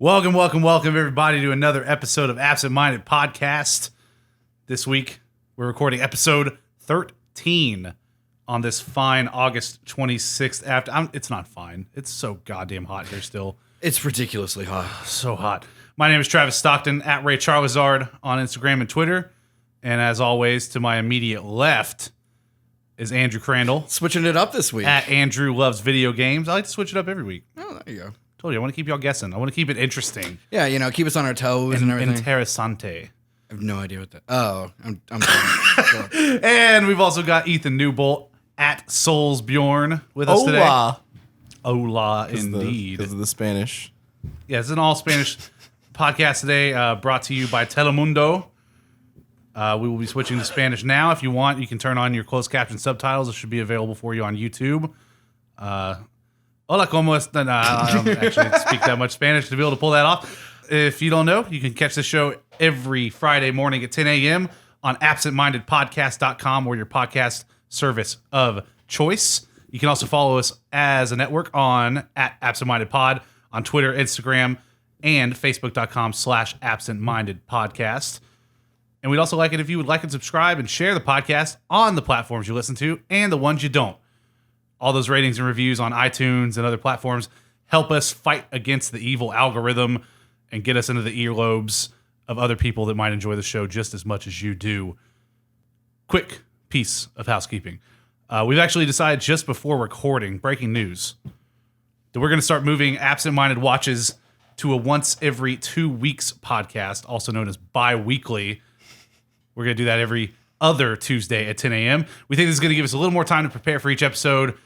Welcome, everybody, to another episode of Absent Minded Podcast. This week, we're recording episode 13 on this fine August 26th. It's not fine. It's so goddamn hot here still. It's ridiculously hot. So hot. My name is Travis Stockton, at Ray Charlizard on Instagram and Twitter. And as always, to my immediate left is Andrew Crandell. Switching it up this week. At Andrew Loves Video Games. I like to switch it up every week. Oh, there you go. Told you, I want to keep y'all guessing. I want to keep it interesting. Yeah, keep us on our toes and everything. Interessante. I have no idea what that. Oh, I'm sorry. And we've also got Ethan Newbolt at Soulsbjorn with us today. Hola, indeed. Because of the Spanish. Yeah, it's an all Spanish podcast today, brought to you by Telemundo. We will be switching to Spanish now. If you want, you can turn on your closed caption subtitles. It should be available for you on YouTube. Hola, ¿cómo están? I don't actually speak that much Spanish to be able to pull that off. If you don't know, you can catch the show every Friday morning at 10 a.m. on absentmindedpodcast.com or your podcast service of choice. You can also follow us as a network on at absentmindedpod on Twitter, Instagram, and facebook.com/absentmindedpodcast. And we'd also like it if you would like and subscribe and share the podcast on the platforms you listen to and the ones you don't. All those ratings and reviews on iTunes and other platforms help us fight against the evil algorithm and get us into the earlobes of other people that might enjoy the show just as much as you do. Quick piece of housekeeping. We've actually decided just before recording, breaking news, that we're going to start moving Absent Minded Watches to a once every 2 weeks podcast, also known as bi-weekly. We're going to do that every other Tuesday at 10 a.m. We think this is going to give us a little more time to prepare for each episode,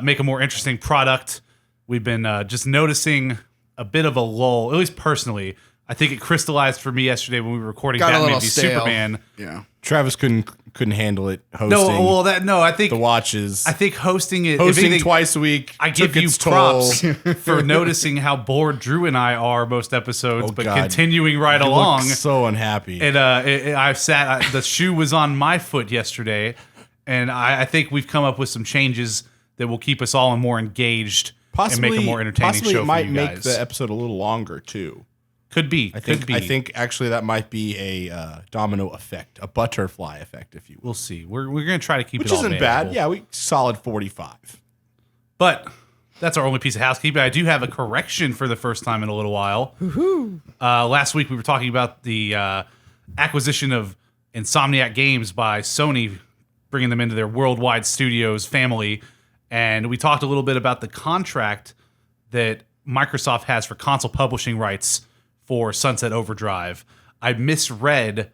make a more interesting product. We've been just noticing a bit of a lull, at least personally. I think it crystallized for me yesterday when we were recording Batman v Superman. Yeah, Travis couldn't handle it hosting. I think the watches. I think hosting twice a week. I give you props for noticing how bored Drew and I are most episodes, continuing right along. So unhappy. And the shoe was on my foot yesterday, and I think we've come up with some changes that will keep us all more engaged and make a more entertaining show for you guys. Possibly it might make the episode a little longer too. Could be. I think actually that might be a domino effect, a butterfly effect, if you will. We'll see. We're going to try to keep Which it all isn't manageable. bad. Yeah, solid 45. But that's our only piece of housekeeping. I do have a correction for the first time in a little while. Last week we were talking about the acquisition of Insomniac Games by Sony, bringing them into their worldwide studios family. And we talked a little bit about the contract that Microsoft has for console publishing rights for Sunset Overdrive. I misread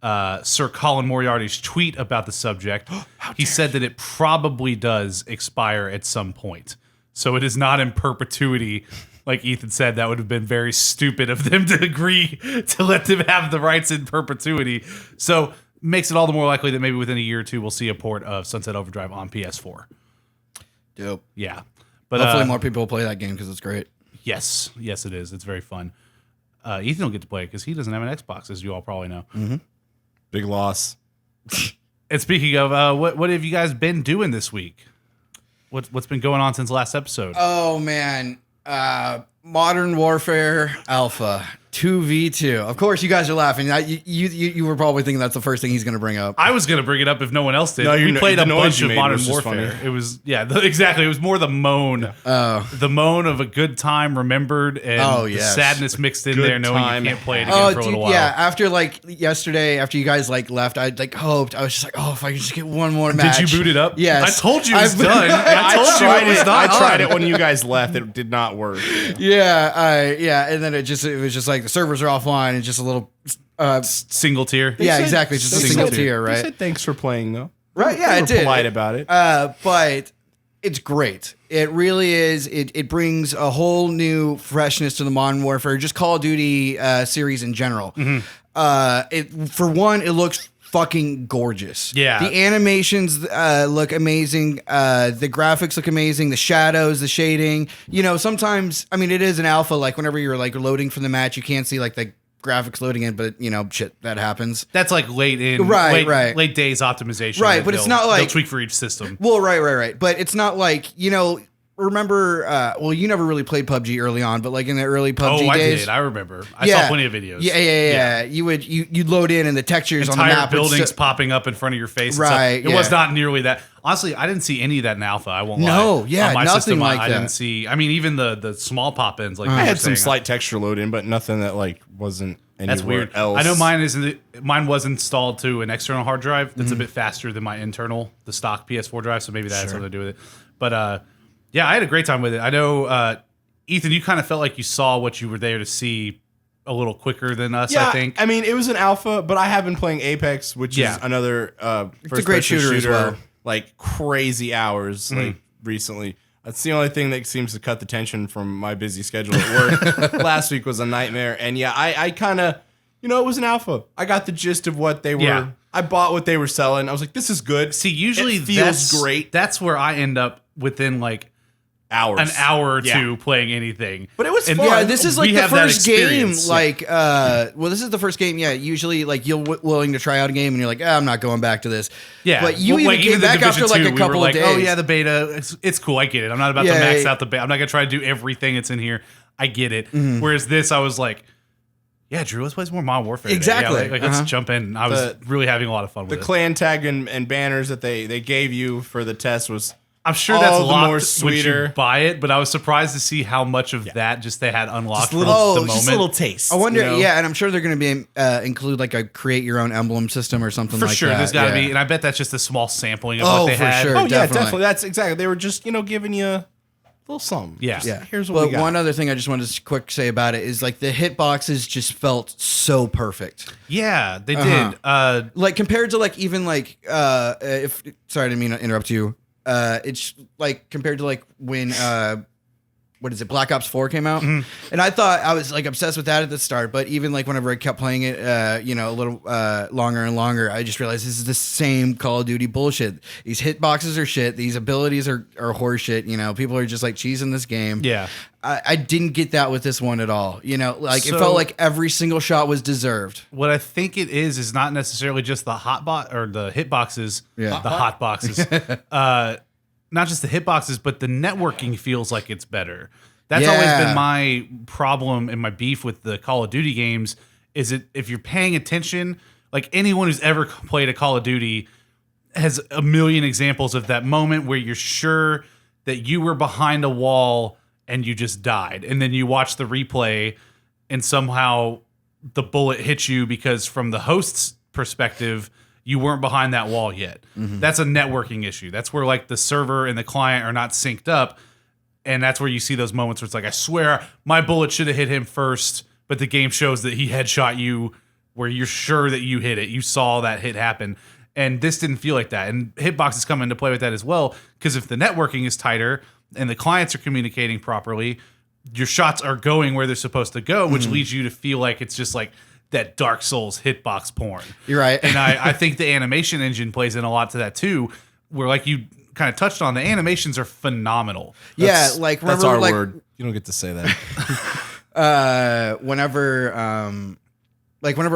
Sir Colin Moriarty's tweet about the subject. He said that it probably does expire at some point. So it is not in perpetuity. Like Ethan said, that would have been very stupid of them to agree to let them have the rights in perpetuity. So makes it all the more likely that maybe within a year or two we'll see a port of Sunset Overdrive on PS4. Dope. Yeah. But hopefully more people will play that game because it's great. Yes, it is. It's very fun. Ethan will get to play it because he doesn't have an Xbox, as you all probably know. Mm-hmm. Big loss. And speaking of, what have you guys been doing this week? What's been going on since last episode? Oh, man. Modern Warfare Alpha 2v2. Of course, you guys are laughing. You were probably thinking that's the first thing he's going to bring up. I was going to bring it up if no one else did. No, we played a bunch of Modern was Warfare. It was, exactly. It was more the moan. The moan of a good time remembered and the sadness mixed in there knowing you can't play it again for a little while. Yeah, after yesterday, after you guys left, I hoped. I was just like, if I could just get one more match. Did you boot it up? Yes. I told you it was done. I told you it was not. I tried it when you guys left. It did not work. Yeah, and then it was just like the servers are offline and just a little single tier. Yeah, exactly. Just a single tier, right? They said thanks for playing though. Right? Yeah, it did. Polite about it. But it's great. It really is. It brings a whole new freshness to the Modern Warfare, just Call of Duty series in general. Mm-hmm. For one, it looks fucking gorgeous. Yeah. The animations look amazing. The graphics look amazing. The shadows, the shading. Sometimes, it is an alpha, like whenever you're like loading from the match, you can't see like the graphics loading in, but shit, that happens. That's like late days optimization. Right, but it's not like they'll tweak for each system. Well, right. But it's not like, remember. Well, you never really played PUBG early on, but like in the early PUBG I days, did. I remember. I saw plenty of videos. Yeah. You'd load in and the textures on the Entire map would buildings popping up in front of your face. Right, It was not nearly that. Honestly, I didn't see any of that in alpha. I won't lie. No, yeah, on my nothing system, like I that. didn't see. I mean, even the small pop-ins. Like I you had were some saying, slight texture load in, but nothing that like wasn't anywhere That's weird. else. I know mine was installed to an external hard drive that's a bit faster than my internal, the stock PS4 drive. So maybe that has something to do with it. But yeah, I had a great time with it. I know, Ethan, you kind of felt like you saw what you were there to see a little quicker than us. Yeah, I think. I mean, it was an alpha, but I have been playing Apex, which is another It's a great shooter as well. Like crazy hours, like recently. That's the only thing that seems to cut the tension from my busy schedule at work. Last week was a nightmare, and yeah, I kind of, it was an alpha. I got the gist of what they were. Yeah. I bought what they were selling. I was like, this is good. See, usually it feels great. That's where I end up within like Hours, an hour or two playing anything. But it was fun. Yeah, this is like We the have that first game. experience. Like, this is the first game. Yeah, usually like you're willing to try out a game, and you're like, I'm not going back to this. Yeah, but you well, even like, came the back after Division like 2, a couple we were of days. Oh yeah, the beta. It's cool. I get it. I'm not about to Yeah, max yeah. out the beta. I'm not gonna try to do everything that's in here. I get it. Mm-hmm. Whereas this, I was like, yeah, Drew, let's play some more Modern Warfare. today. Exactly. Yeah, like, let's jump in. I was really having a lot of fun The with it. clan tag and banners that they gave you for the test was. I'm sure all that's the locked more once sweeter. you buy it, but I was surprised to see how much of that just they had unlocked Just a from little, the moment. just a little taste. I wonder. you know? Yeah, and I'm sure they're going to be include like a create your own emblem system or something For like sure, that. there's got to Yeah. be, and I bet that's just a small sampling of Oh, what they for had. sure. Oh yeah, Definitely. definitely. That's exactly. They were just giving you a little something. Yeah. Just, Yeah. Here's what But we got. one other thing I just wanted to quick say about it is like the hitboxes just felt so perfect. Yeah, they did. Like compared to like even like if sorry I didn't mean to interrupt you. It's like compared to like when what is it, Black Ops 4 came out, and I thought I was like obsessed with that at the start, but even like whenever I kept playing it, a little longer and longer, I just realized this is the same Call of Duty bullshit. These hitboxes are shit. These abilities are horseshit. People are just like cheesing this game. Yeah. I didn't get that with this one at all. Like it So- felt like every single shot was deserved. What I think it is not necessarily just the hotbot or the hitboxes, Yeah. the hot boxes. Not just the hitboxes, but the networking feels like it's better. That's always Yeah. been my problem and my beef with the Call of Duty games. Is it if you're paying attention, like anyone who's ever played a Call of Duty has a million examples of that moment where you're sure that you were behind a wall and you just died, and then you watch the replay and somehow the bullet hits you because from the host's perspective you weren't behind that wall yet. That's a networking issue. That's where like the server and the client are not synced up, and that's where you see those moments where it's like, I swear my bullet should have hit him first, but the game shows that he headshot you where you're sure that you hit it. You saw that hit happen. And this didn't feel like that. And hitboxes come into play with that as well, because if the networking is tighter and the clients are communicating properly, your shots are going where they're supposed to go, which leads you to feel like it's just like that Dark Souls hitbox porn. You're right. And I think the animation engine plays in a lot to that too, where like you kind of touched on, the animations are phenomenal. Like remember That's our like, word. You don't get to say that. whenever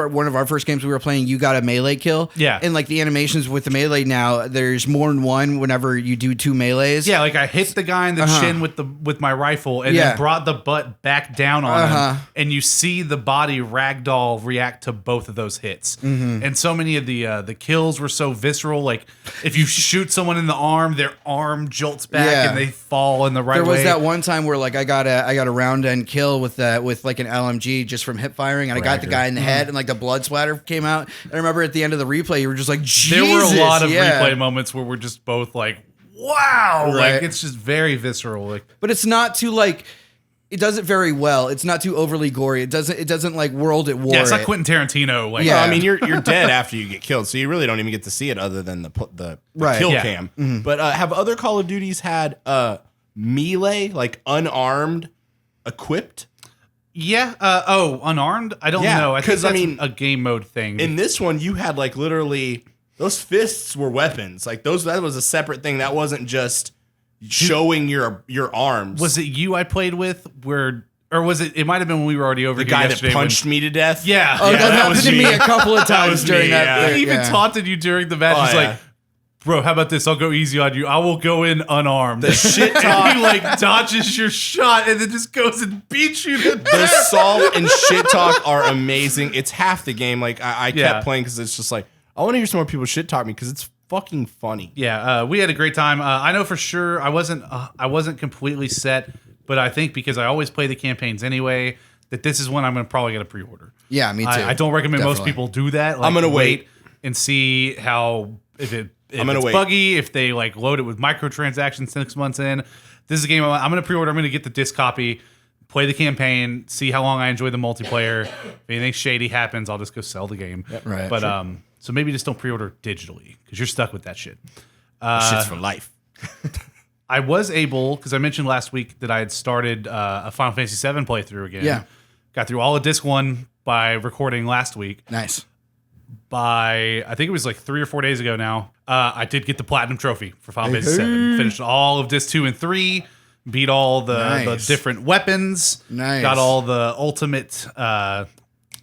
one of our first games we were playing, you got a melee kill. Yeah. And like the animations with the melee now, there's more than one whenever you do two melees. Yeah, like I hit the guy in the chin with my rifle and Yeah. then brought the butt back down on him, and you see the body ragdoll react to both of those hits. And so many of the kills were so visceral. Like if you shoot someone in the arm, their arm jolts back Yeah. and they fall in the right There was way. that one time where like I got a round end kill with like an LMG just from hip firing, and I got the guy in the head, and like the blood splatter came out. And I remember at the end of the replay, you were just like, Jesus. There were a lot of yeah. replay moments where we're just both like, wow, Right. like it's just very visceral. Like But it's not too like. It does it very well. It's not too overly gory. It doesn't like world at war. yeah, it's not it. Quentin Tarantino. Like Yeah. No, I mean, you're dead after you get killed, so you really don't even get to see it other than the Right. kill Yeah. cam. But have other Call of Duties had melee, like unarmed, equipped? yeah. Unarmed? I don't Yeah, know. I think 'cause, that's I mean, a game mode thing. In this one, you had like literally those fists were weapons. Like that was a separate thing. That wasn't just showing your arms. Was it you I played with or was it? It might have been when we were already over the here guy that yesterday punched me to death? Yeah. Oh, yeah, that happened was to me me. a couple of That times was during me, that. yeah. He even yeah. taunted you during the match. Oh, He's yeah. like, bro, how about this? I'll go easy on you. I will go in unarmed. The shit talk. And he like dodges your shot and then just goes and beats you to The death. salt and shit talk are amazing. It's half the game. Like I Yeah. kept playing because it's just like I want to hear some more people shit talk me because it's fucking funny. Yeah, we had a great time. I know for sure I wasn't completely set, but I think because I always play the campaigns anyway, that this is one I'm probably going to pre-order. Yeah, me too. I don't recommend most Definitely. people do that. I'm gonna wait and see how if I'm gonna it's wait. buggy, if they like load it with microtransactions 6 months in. This is a game I'm going to pre-order. I'm going to get the disc copy, play the campaign, see how long I enjoy the multiplayer. If anything shady happens, I'll just go sell the game. Right. But so maybe just don't pre-order digitally because you're stuck with that shit. Shit's for life. I was able, because I mentioned last week that I had started a Final Fantasy VII playthrough again. Yeah. Got through all of disc 1 by recording last week. Nice. By, I think it was like 3 or 4 days ago now, I did get the Platinum Trophy for Final Fantasy VII. Finished all of disc 2 and 3, beat all the different weapons, Nice. got all the ultimate,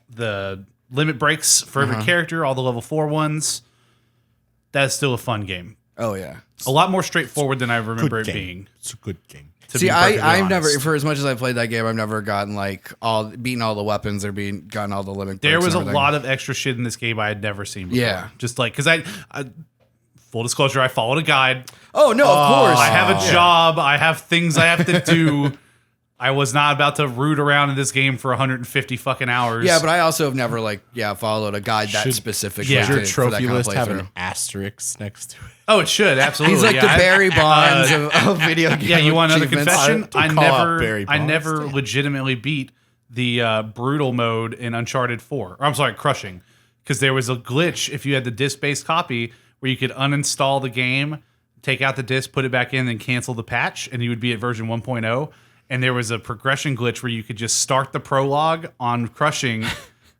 the limit breaks for every character, all the level 4 ones. That's still a fun game. Oh yeah. A lot more straightforward than I remember it Game. being. It's a good game. to See, be perfectly I've never, honest. for as much as I played that game, I've never gotten beaten all the weapons or gotten all the limit. There breaks was a and everything. lot of extra shit in this game I had never seen before. Yeah. Just like, because I full disclosure, I followed a guide. Oh no, of course. I have a job. I have things I have to do. I was not about to root around in this game for 150 fucking hours. Yeah, but I also have never followed a guide that Should- specifically. Yeah. to- Your for that trophy kind of list have playthrough. an asterisk next to it. Oh, it should absolutely. He's like the Yeah, Barry Bonds of video games. Yeah, you want another confession? Don't call out Barry I Bonds. never legitimately beat the brutal mode in Uncharted 4. Or I'm sorry, Crushing, because there was a glitch if you had the disc-based copy where you could uninstall the game, take out the disc, put it back in, then cancel the patch, and you would be at version 1.0. And there was a progression glitch where you could just start the prologue on Crushing,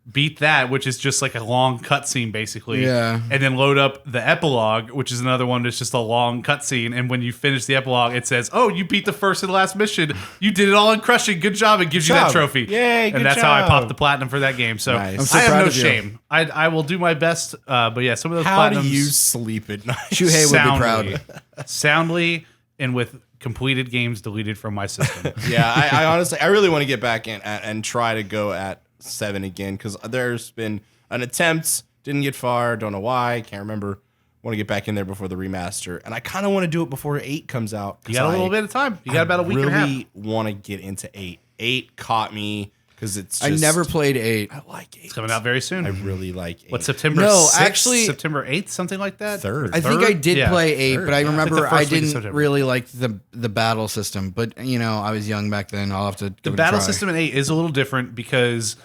beat that, which is just like a long cutscene basically, Yeah. and then load up the epilogue, which is another one that's just a long cutscene. And when you finish the epilogue, it says, "Oh, you beat the first and last mission. You did it all in Crushing. Good job!" It gives you that Job. trophy. Yay, good And that's how I job. popped the platinum for that game. So Nice. I'm so I have proud no of you. shame. I will do my best. But yeah, some of those How do platinums you sleep at night? Shuhei would be proud. soundly, and with completed games deleted from my system. Yeah, I honestly, I really want to get back in and try to go at 7 again because there's been an attempt, didn't get far, don't know why, can't remember. Want to get back in there before the remaster, and I kind of want to do it before 8 comes out. You got a little bit of time. You got about a week and a half. Really want to get into 8. 8 caught me because it's. I Just, never played 8. I like 8. It's coming out very soon. I really like 8. What, September No, 6th? actually- September 8th, something like that? 3rd. I think I did Yeah. play 8, Third, but I yeah. remember Like the I first week of didn't September. really like the battle system. But I was young back then. I'll have to give The it a battle try. system in 8 is a little different because,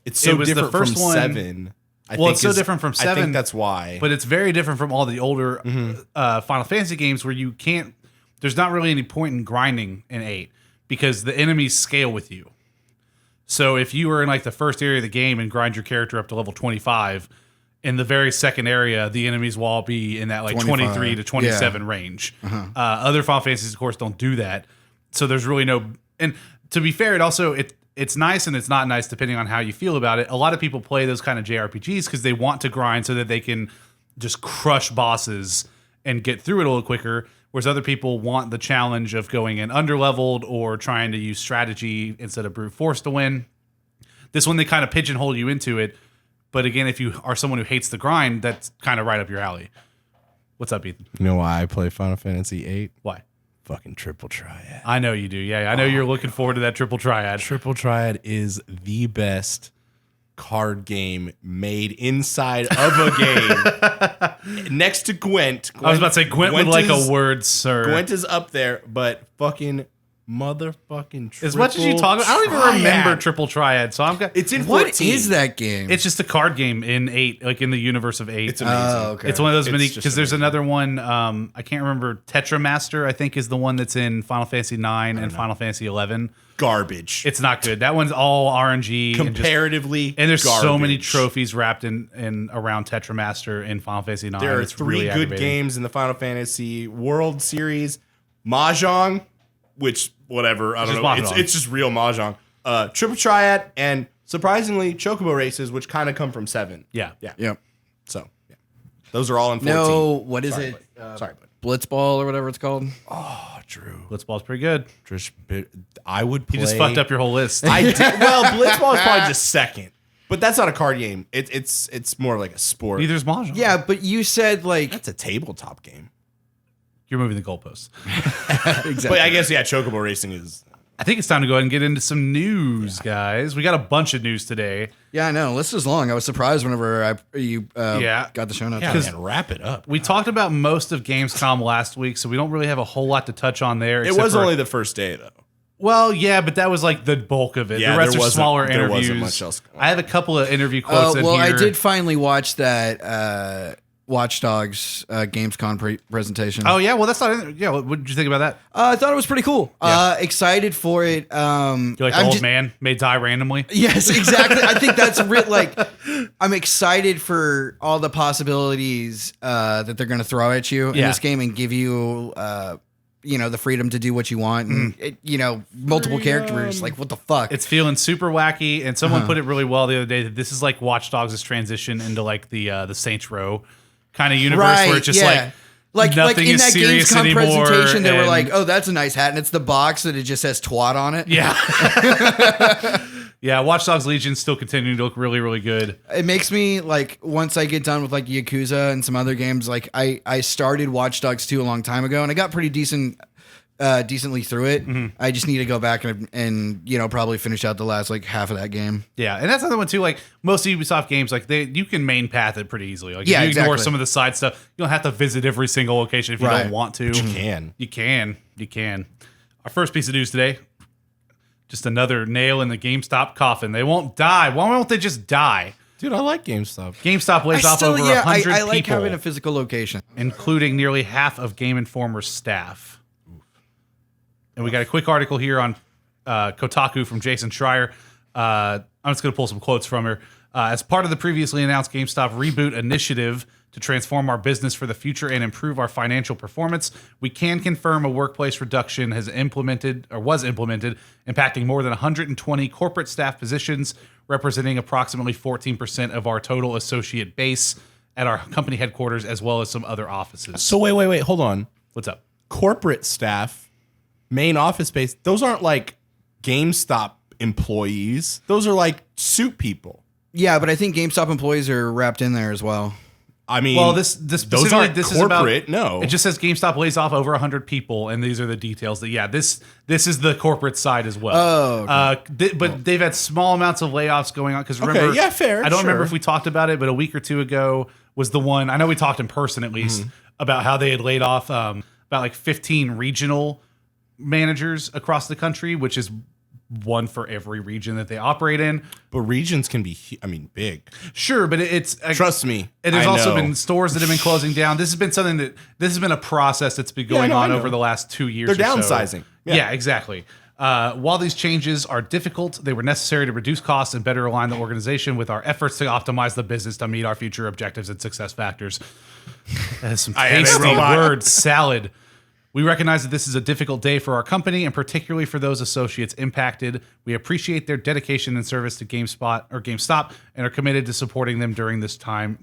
It's so it was the different first from one- 7. Well, it's so different from I 7, think that's why. but it's very different from all the older Mm-hmm. Final Fantasy games where you can't, there's not really any point in grinding in 8 because the enemies scale with you. So if you were in like the first area of the game and grind your character up to level 25, in the very second area, the enemies will all be in that like 25, 23 to 27 range. Uh-huh. Other Final Fantasies, of course, don't do that. So there's really no. And to be fair, it's nice and it's not nice depending on how you feel about it. A lot of people play those kind of JRPGs because they want to grind so that they can just crush bosses and get through it a little quicker. Whereas other people want the challenge of going in underleveled or trying to use strategy instead of brute force to win. This one, they kind of pigeonhole you into it. But again, if you are someone who hates the grind, that's kind of right up your alley. What's up, Ethan? You know why I play Final Fantasy 8? Why? Fucking Triple Triad. I know you do. Yeah, I know you're looking forward to that triple triad. Triple Triad is the best card game made inside of a game. Next to Gwent. I was about to say Gwent would like is- a word, sir. Gwent is up there, but fucking motherfucking Triple As much as you talk, I don't even remember triple triad. So I'm got. It's in What 14. is that game? It's just a card game in 8, like in the universe of 8. It's amazing. Oh, okay. It's one of those It's mini just because there's amazing. another one. I can't remember. Tetramaster, I think, is the one that's in Final Fantasy 9 and Final Fantasy 11. Garbage. It's not good. That one's all RNG and just- Comparatively, And there's so many garbage. trophies wrapped in around Tetramaster in Final Fantasy 9. There are It's 3 really good aggravating. games in the Final Fantasy World Series. Mahjong, which whatever, I don't just know. Mahjong. It's just real Mahjong. Triple Triad and surprisingly Chocobo Races, which kind of come from 7. Yeah. Yeah. Yep. So, yeah. Those are all in 14. No, what is Sorry, it? Sorry, bud. Blitzball or whatever it's called. Oh, Drew. Blitzball's pretty good. I would play. You just fucked up your whole list. I did. Well, Blitzball is probably just second. But that's not a card game. It's more like a sport. Neither's Mahjong. Yeah, but you said like That's a tabletop game. You're moving the goalposts. exactly. But I guess, yeah, Chocobo Racing is... I think it's time to go ahead and get into some news, guys. We got a bunch of news today. Yeah, I know. List is long. I was surprised whenever you Yeah. got the show notes. Yeah, 'Cause- man, wrap it up. We talked about most of Gamescom last week, so we don't really have a whole lot to touch on there. It except was for- only the first day, though. Well, yeah, but that was like the bulk of it. Yeah, the rest there are wasn't- smaller there interviews. wasn't much else going on. I have a couple of interview quotes in well, here. I did finally watch that Watch Dogs Gamescom presentation. Oh yeah, well that's not. Yeah, what did you think about that? I thought it was pretty cool. Yeah. Excited for it. You like the I'm old just- man may die randomly? Yes, exactly. I think that's like I'm excited for all the possibilities that they're going to throw at you in Yeah. this game and give you the freedom to do what you want and multiple characters. Like what the fuck? It's feeling super wacky, and someone put it really well the other day that this is like Watch Dogs' transition into like the Saints Row kind of universe where it's just like nothing in is that serious Gamescom anymore, presentation, they were and- like, "Oh, that's a nice hat," and it's the box that it just says "twat" on it. Yeah. Yeah, Watch Dogs Legion still continuing to look really, really good. It makes me like once I get done with like Yakuza and some other games, like I started Watch Dogs 2 a long time ago, and I got pretty decently through it. I just need to go back and probably finish out the last like half of that game. Yeah, and that's another one too. Like most Ubisoft games, like you can main path it pretty easily. Like Yeah, if you ignore exactly. some of the side stuff, you don't have to visit every single location if you Right. don't want to. You can. You can. Our first piece of news today, just another nail in the GameStop coffin. They won't die. Why won't they just die? Dude, I like GameStop. GameStop lays off over 100 I like people, having a physical location. including nearly half of Game Informer's staff. And we got a quick article here on Kotaku from Jason Schreier. I'm just going to pull some quotes from her. As part of the previously announced GameStop reboot initiative to transform our business for the future and improve our financial performance, we can confirm a workplace reduction was implemented, impacting more than 120 corporate staff positions, representing approximately 14% of our total associate base at our company headquarters, as well as some other offices. So wait, hold on. What's up? Corporate staff, main office space, those aren't like GameStop employees. Those are like suit people. Yeah, but I think GameStop employees are wrapped in there as well. I mean, Well, this those specifically, aren't this corporate. is about, No, It just says GameStop lays off over 100 people, and these are the details. That this is the corporate side as well. Oh, okay. But they've had small amounts of layoffs going on because remember, yeah, fair, I don't remember sure. if we talked about it, but a week or two ago was the one. I know we talked in person at least about how they had laid off about like 15 regional managers across the country, which is one for every region that they operate in. but regions can be, big. Sure, but it's Trust me. And there's I also know. been stores that have been closing down. This has been a process that's been going no, I on know. over the last 2 years. They're or so. downsizing. Yeah, exactly. While these changes are difficult, they were necessary to reduce costs and better align the organization with our efforts to optimize the business to meet our future objectives and success factors. That is some I am a tasty robot. word salad. We recognize that this is a difficult day for our company and particularly for those associates impacted. We appreciate their dedication and service to GameStop and are committed to supporting them during this time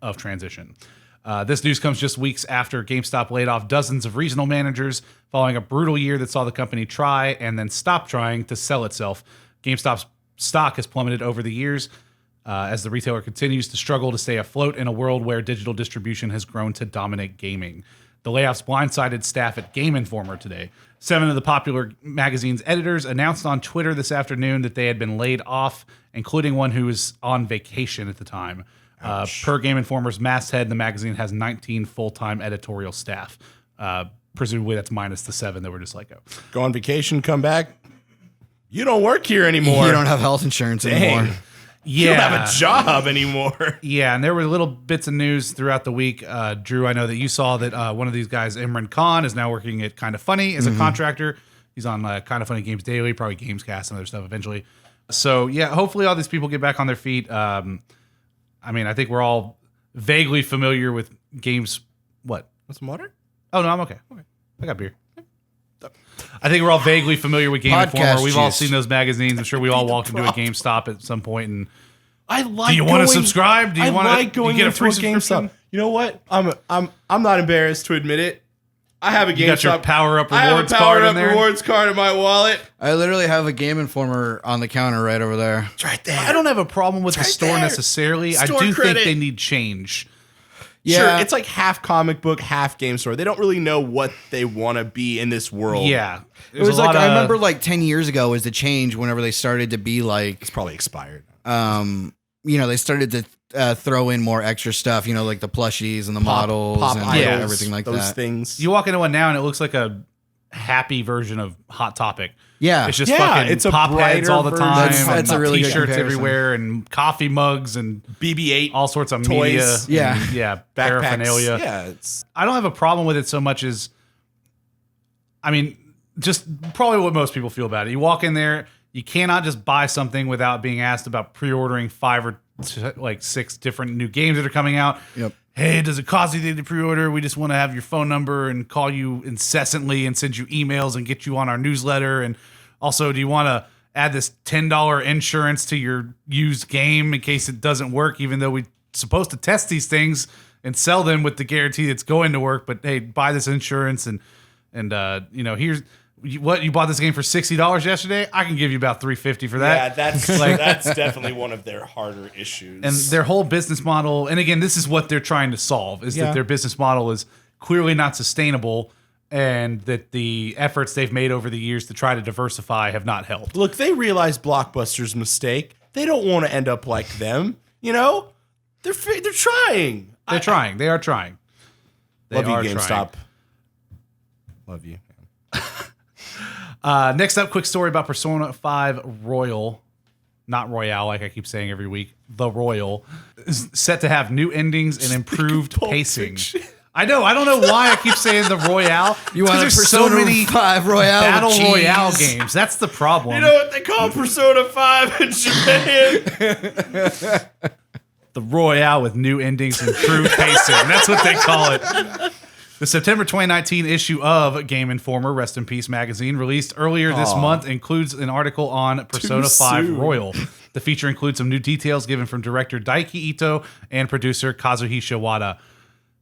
of transition. This news comes just weeks after GameStop laid off dozens of regional managers following a brutal year that saw the company try and then stop trying to sell itself. GameStop's stock has plummeted over the years as the retailer continues to struggle to stay afloat in a world where digital distribution has grown to dominate gaming. The layoffs blindsided staff at Game Informer today. 7 of the popular magazine's editors announced on Twitter this afternoon that they had been laid off, including one who was on vacation at the time. Per Game Informer's masthead, the magazine has 19 full-time editorial staff. Presumably that's minus the 7 that were just let go. Go on vacation, come back. You don't work here anymore. You don't have health insurance anymore. Yeah. You don't have a job anymore. Yeah, and there were little bits of news throughout the week. Drew, I know that you saw that one of these guys, Imran Khan, is now working at Kind of Funny as a contractor. He's on Kind of Funny Games Daily, probably Gamescast and other stuff eventually. So, yeah, hopefully all these people get back on their feet. I think we're all vaguely familiar with games. What? Want some water? Oh, no, I'm okay. I got beer. I think we're all vaguely familiar with Game Podcast Informer. We've all juice. seen those magazines. I'm sure we all walked into a GameStop at some point and I like. do you want to subscribe? Do you want to going get a into free GameStop. subscription? You know what? I'm not embarrassed to admit it. I have a GameStop. You got your Power Up I have a rewards card Power in Up there. rewards card in my wallet. I literally have a Game Informer on the counter right over there. It's right there. I don't have a problem with the right store there. necessarily. Store I do credit. think they need change. Yeah. Sure, it's like half comic book, half game store. They don't really know what they want to be in this world. Yeah. It was like, I remember like 10 years ago was the change whenever they started to be like, It's probably expired. they started to throw in more extra stuff, like the plushies and the models Pop and idols, everything like those that. things. You walk into one now and it looks like a happy version of Hot Topic. Yeah. It's just Yeah, fucking it's a pop heads brighter all the version. time. That's and a really good t-shirts comparison. everywhere and coffee mugs and BB-8 all sorts of toys. media. Yeah. And, yeah. backpacks. Paraphernalia. Yeah, it's I don't have a problem with it so much as, just probably what most people feel about it. You walk in there, you cannot just buy something without being asked about pre-ordering 5 or 6 different new games that are coming out. Yep. Hey, does it cost anything to pre-order? We just want to have your phone number and call you incessantly and send you emails and get you on our newsletter. And also, do you want to add this $10 insurance to your used game in case it doesn't work, even though we're supposed to test these things and sell them with the guarantee it's going to work? But hey, buy this insurance and here's what you bought this game for $60 yesterday. I can give you about $350 for that. yeah, that's that's definitely one of their harder issues. And their whole business model, and again, this is what they're trying to solve, is that their business model is clearly not sustainable and that the efforts they've made over the years to try to diversify have not helped. Look, they realize Blockbuster's mistake. They don't want to end up like them. They're trying. They're trying. They are trying. They Love you, are GameStop. trying. Love you. Next up, quick story about Persona 5 Royal. Not Royale, like I keep saying every week. The Royal is set to have new endings and improved pacing. I know. I don't know why I keep saying the Royale. You want a there's Persona so many 5 Royale with Battle cheese. Royale games. That's the problem. You know what they call Persona 5 in Japan? The Royale with new endings and improved pacing. That's what they call it. The September 2019 issue of Game Informer, rest in peace magazine, released earlier this month, includes an article on Persona 5 soon. Royal. The feature includes some new details given from director Daiki Ito and producer Kazuhisa Wada.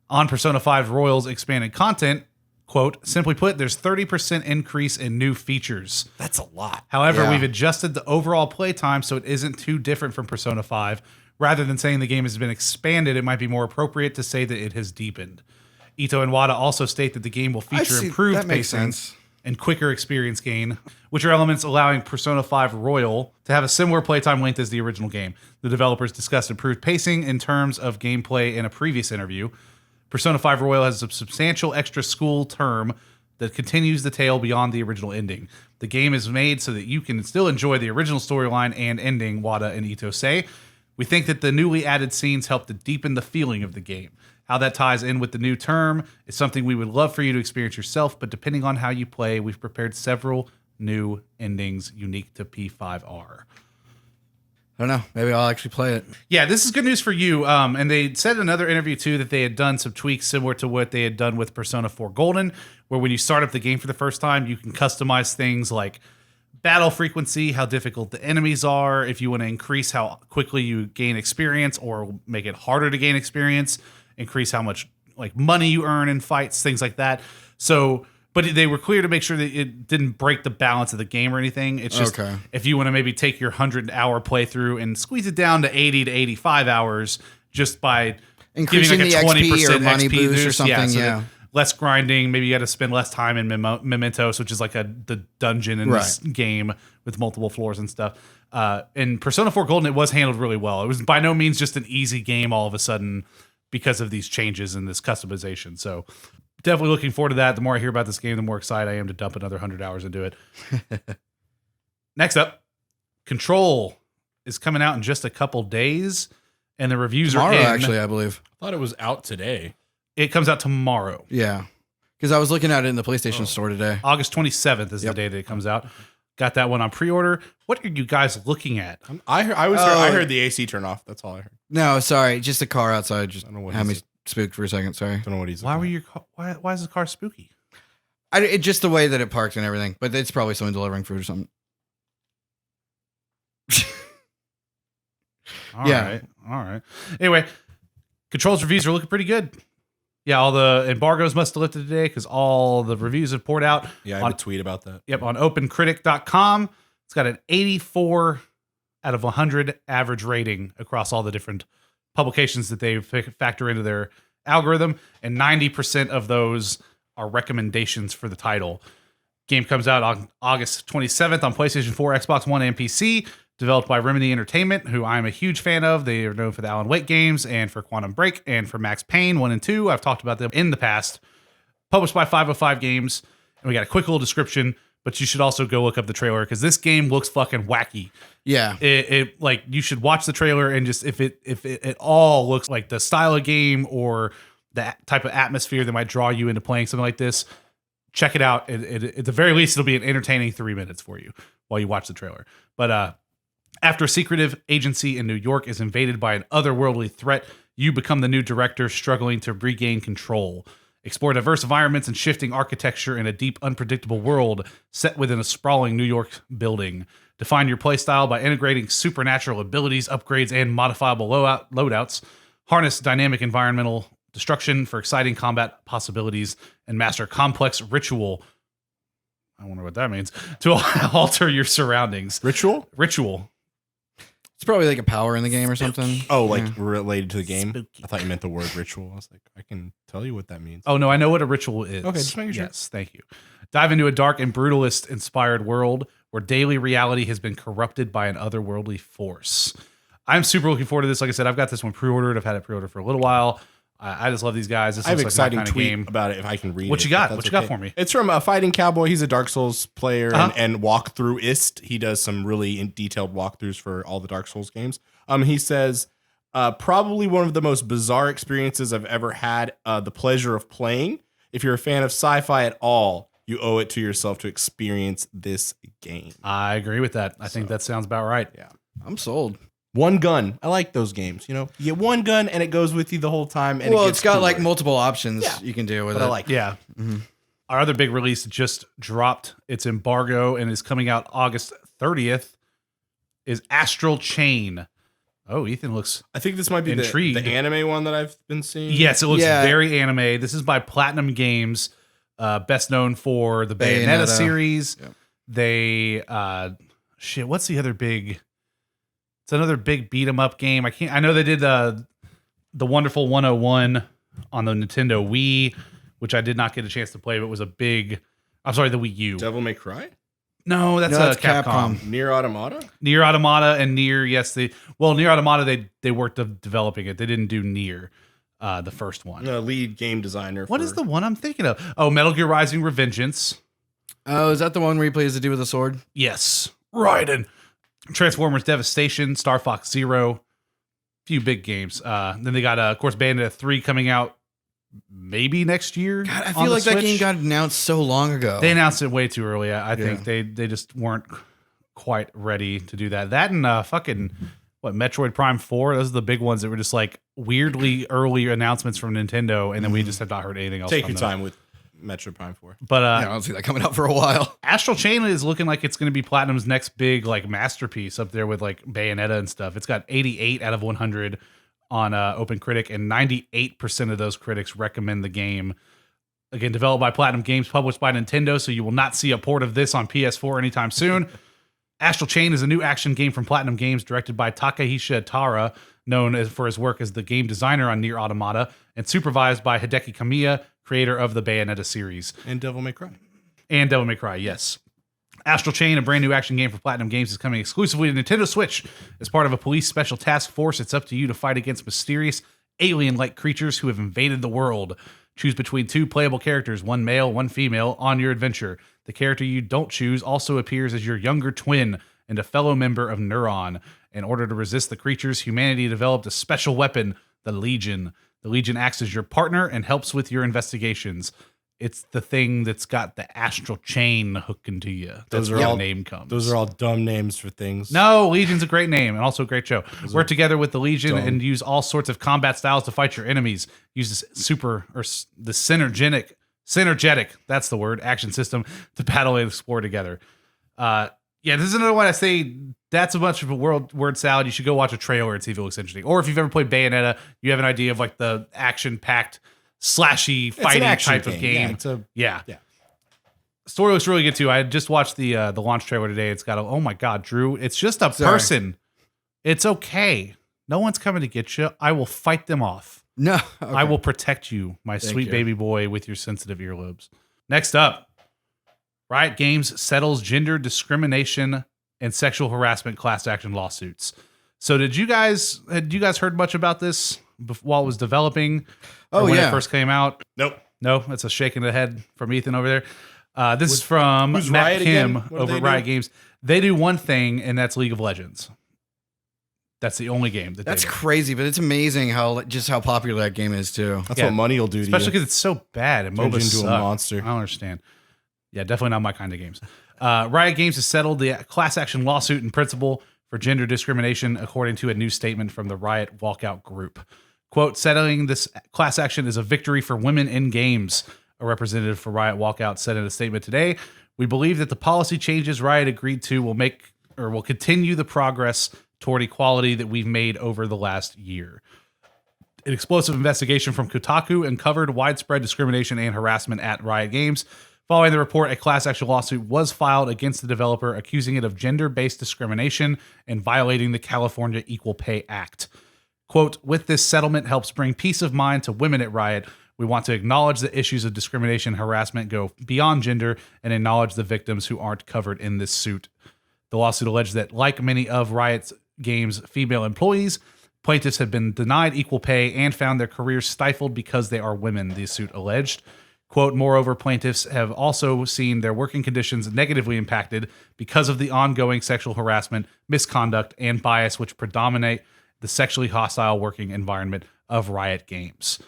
On Persona 5 Royal's expanded content, quote, simply put, there's 30% increase in new features. That's a lot. However, Yeah. we've adjusted the overall playtime so it isn't too different from Persona 5. Rather than saying the game has been expanded, it might be more appropriate to say that it has deepened. Ito and Wada also state that the game will feature see- improved that makes pacing sense. and quicker experience gain, which are elements allowing Persona 5 Royal to have a similar playtime length as the original game. The developers discussed improved pacing in terms of gameplay in a previous interview. Persona 5 Royal has a substantial extra school term that continues the tale beyond the original ending. The game is made so that you can still enjoy the original storyline and ending, Wada and Ito say. We think that the newly added scenes help to deepen the feeling of the game. How that ties in with the new term is something we would love for you to experience yourself, but depending on how you play, we've prepared several new endings unique to P5R. I don't know. Maybe I'll actually play it. Yeah, this is good news for you. And they said in another interview, too, that they had done some tweaks similar to what they had done with Persona 4 Golden, where when you start up the game for the first time, you can customize things like battle frequency, how difficult the enemies are, if you want to increase how quickly you gain experience or make it harder to gain experience, increase how much like money you earn in fights, things like that. So, but they were clear to make sure that it didn't break the balance of the game or anything. It's just Okay. if you want to maybe take your 100-hour playthrough and squeeze it down to 80 to 85 hours just by Increasing giving the like a XP 20% or money XP boost or something, so yeah. that less grinding. Maybe you got to spend less time in Mementos, which is like the dungeon in this game with multiple floors and stuff. In Persona 4 Golden, it was handled really well. It was by no means just an easy game all of a sudden because of these changes and this customization. So definitely looking forward to that. The more I hear about this game, the more excited I am to dump another 100 hours into it. Next up, Control is coming out in just a couple days, and the reviews Tomorrow, are in. actually, I believe. I thought it was out today. It comes out tomorrow. Yeah. Because I was looking at it in the PlayStation Store today. August 27th is the day that it comes out. Got that one on pre-order. What are you guys looking at? I heard the AC turn off. That's all I heard. No, sorry. Just a car outside just don't know what had me he's- spooked for a second. Sorry. Don't know what he's. Why were looking your why is the car spooky? Just the way that it parked and everything. But it's probably someone delivering food or something. All Yeah. right. Anyway, Controls reviews are looking pretty good. Yeah, all the embargoes must have lifted today because all the reviews have poured out. Yeah, I have a tweet about that. Yep, on opencritic.com. It's got an 84 out of 100 average rating across all the different publications that they factor into their algorithm, and 90% of those are recommendations for the title. Game comes out on August 27th on PlayStation 4, Xbox One, and PC. Developed by Remedy Entertainment, who I'm a huge fan of. They are known for the Alan Wake games and for Quantum Break and for Max Payne 1 and 2. I've talked about them in the past. Published by 505 Games. And we got a quick little description, but you should also go look up the trailer because this game looks fucking wacky. Yeah. It like you should watch the trailer and just if it at all looks like the style of game or the type of atmosphere that might draw you into playing something like this, check it out. At the very least, it'll be an entertaining 3 minutes for you while you watch the trailer. But after a secretive agency in New York is invaded by an otherworldly threat, you become the new director struggling to regain control. Explore diverse environments and shifting architecture in a deep, unpredictable world set within a sprawling New York building. Define your playstyle by integrating supernatural abilities, upgrades, and modifiable loadouts. Harness dynamic environmental destruction for exciting combat possibilities, and master complex ritual. I wonder what that means. To alter your surroundings. Ritual? It's probably like a power in the game or something. Oh, like related to the game? Spooky. I thought you meant the word ritual. I was like, I can tell you what that means. Oh, no, I know what a ritual is. Okay, just making sure. Yes, thank you. Dive into a dark and brutalist-inspired world where daily reality has been corrupted by an otherworldly force. I'm super looking forward to this. Like I said, I've got this one pre-ordered. I've had it pre-ordered for a little while. I just love these guys. This I have an looks like exciting my kind tweet of game. about it if I can read it. What you got? if What that's you got for me? It's from a Fighting Cowboy. He's a Dark Souls player Uh-huh. and walkthroughist. He does some really detailed walkthroughs for all the Dark Souls games. He says, probably one of the most bizarre experiences I've ever had the pleasure of playing. If you're a fan of sci-fi at all, you owe it to yourself to experience this game. I agree with that. I think that sounds about right. Yeah. I'm sold. One gun. I like those games. You know, you get one gun and it goes with you the whole time. And Well, it it's got like cooler. multiple options Yeah. you can do with But it. I like it. Yeah. Our other big release just dropped its embargo and is coming out August 30th is Astral Chain. Oh, Ethan looks... I think this might be Intrigued. the anime one that I've been seeing. Yes, it looks Yeah. very anime. This is by Platinum Games, best known for the Bayonetta Bayonetta. series. Yep. They... what's the other big... It's another big beat 'em up game. I know they did the Wonderful 101 on the Nintendo Wii, which I did not get a chance to play, but was a big... I'm sorry, the Wii U. Devil May Cry? No, that's Capcom. Nier Automata? Nier Automata and Nier, yes. Nier Automata, they worked developing it. They didn't do Nier, the first one. The lead game designer. What is the one I'm thinking of? Oh, Metal Gear Rising Revengeance. Oh, is that the one where he plays the dude with the sword? Yes. Raiden. Transformers Devastation, Star Fox Zero. Few big games. Then they got, of course, Bayonetta 3 coming out maybe next year. God, I on feel the like that Switch. game got announced so long ago. They announced it way too early. I think they just weren't quite ready to do that. That and Metroid Prime 4, those are the big ones that were just like weirdly early announcements from Nintendo, and then we just have not heard anything else. Take from your them. time with Metroid Prime 4. But I don't see that coming out for a while. Astral Chain is looking like it's going to be Platinum's next big like masterpiece up there with like Bayonetta and stuff. It's got 88 out of 100 on OpenCritic, and 98% of those critics recommend the game. Again, developed by Platinum Games, published by Nintendo, so you will not see a port of this on PS4 anytime soon. Astral Chain is a new action game from Platinum Games, directed by Takahisa Tara, known for his work as the game designer on Nier Automata, and supervised by Hideki Kamiya, creator of the Bayonetta series. And Devil May Cry. And Devil May Cry, yes. Astral Chain, a brand new action game for Platinum Games, is coming exclusively to Nintendo Switch. As part of a police special task force, it's up to you to fight against mysterious alien-like creatures who have invaded the world. Choose between two playable characters, one male, one female, on your adventure. The character you don't choose also appears as your younger twin and a fellow member of Neuron. In order to resist the creatures, humanity developed a special weapon, the Legion. The Legion acts as your partner and helps with your investigations. It's the thing that's got the Astral Chain hooking to you. That's where the name comes. Those are all dumb names for things. No, Legion's a great name and also a great show. Work together with the Legion and use all sorts of combat styles to fight your enemies. Use this the synergetic, that's the word, action system to battle and explore together. Yeah, this is another one I say that's a bunch of a word salad. You should go watch a trailer and see if it looks interesting. Or if you've ever played Bayonetta, you have an idea of like the action-packed, slashy, fighting type of game. Yeah. Story looks really good too. I just watched the launch trailer today. It's got oh my God, Drew. It's just a person. It's okay. No one's coming to get you. I will fight them off. No. Okay. I will protect you, my sweet baby boy with your sensitive earlobes. Next up. Riot Games settles gender discrimination and sexual harassment class action lawsuits. So had you guys heard much about this while it was developing? Or when it first came out? Nope. No, that's a shake in the head from Ethan over there. This is from Matt Riot Kim again? over at Riot Games. They do one thing, and that's League of Legends. That's the only game that's crazy, but it's amazing how popular that game is too. That's what money will do to you. Especially because it's so bad and MOBAs into suck. a monster. I don't understand. Yeah, definitely not my kind of games. Riot Games has settled the class action lawsuit in principle for gender discrimination, according to a new statement from the Riot Walkout Group. Quote, settling this class action is a victory for women in games, a representative for Riot Walkout said in a statement today. We believe that the policy changes Riot agreed to will continue the progress toward equality that we've made over the last year. An explosive investigation from Kotaku uncovered widespread discrimination and harassment at Riot Games. Following the report, a class action lawsuit was filed against the developer, accusing it of gender-based discrimination and violating the California Equal Pay Act. Quote, with this settlement helps bring peace of mind to women at Riot. We want to acknowledge that issues of discrimination and harassment go beyond gender and acknowledge the victims who aren't covered in this suit. The lawsuit alleged that, like many of Riot Games' female employees, plaintiffs have been denied equal pay and found their careers stifled because they are women, the suit alleged. Quote, moreover, plaintiffs have also seen their working conditions negatively impacted because of the ongoing sexual harassment, misconduct, and bias which predominate the sexually hostile working environment of Riot Games.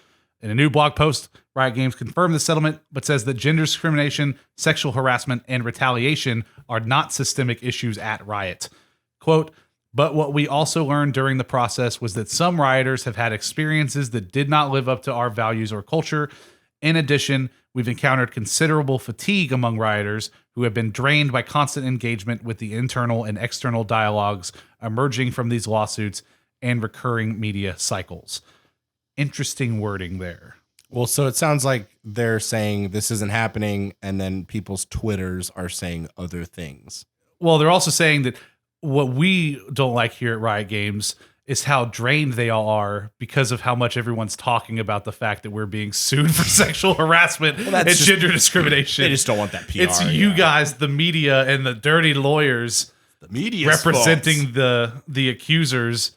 In a new blog post, Riot Games confirmed the settlement, but says that gender discrimination, sexual harassment, and retaliation are not systemic issues at Riot. Quote, but what we also learned during the process was that some rioters have had experiences that did not live up to our values or culture. In addition, we've encountered considerable fatigue among rioters who have been drained by constant engagement with the internal and external dialogues emerging from these lawsuits and recurring media cycles. Interesting wording there. Well, so it sounds like they're saying this isn't happening, and then people's Twitters are saying other things. Well, they're also saying that what we don't like here at Riot Games is how drained they all are because of how much everyone's talking about the fact that we're being sued for sexual harassment and gender discrimination. They just don't want that PR. It's you guys, the media, and the dirty lawyers, the media representing the accusers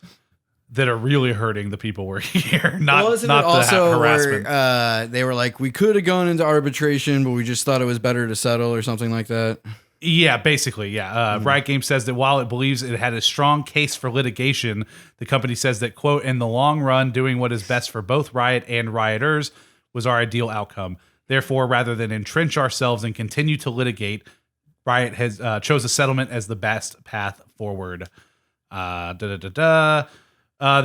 that are really hurting the people we're here. Not the harassment. They were like, we could have gone into arbitration, but we just thought it was better to settle or something like that. Yeah, basically, yeah. Riot Games says that while it believes it had a strong case for litigation, the company says that, quote, in the long run, doing what is best for both Riot and rioters was our ideal outcome. Therefore, rather than entrench ourselves and continue to litigate, Riot has chose a settlement as the best path forward. The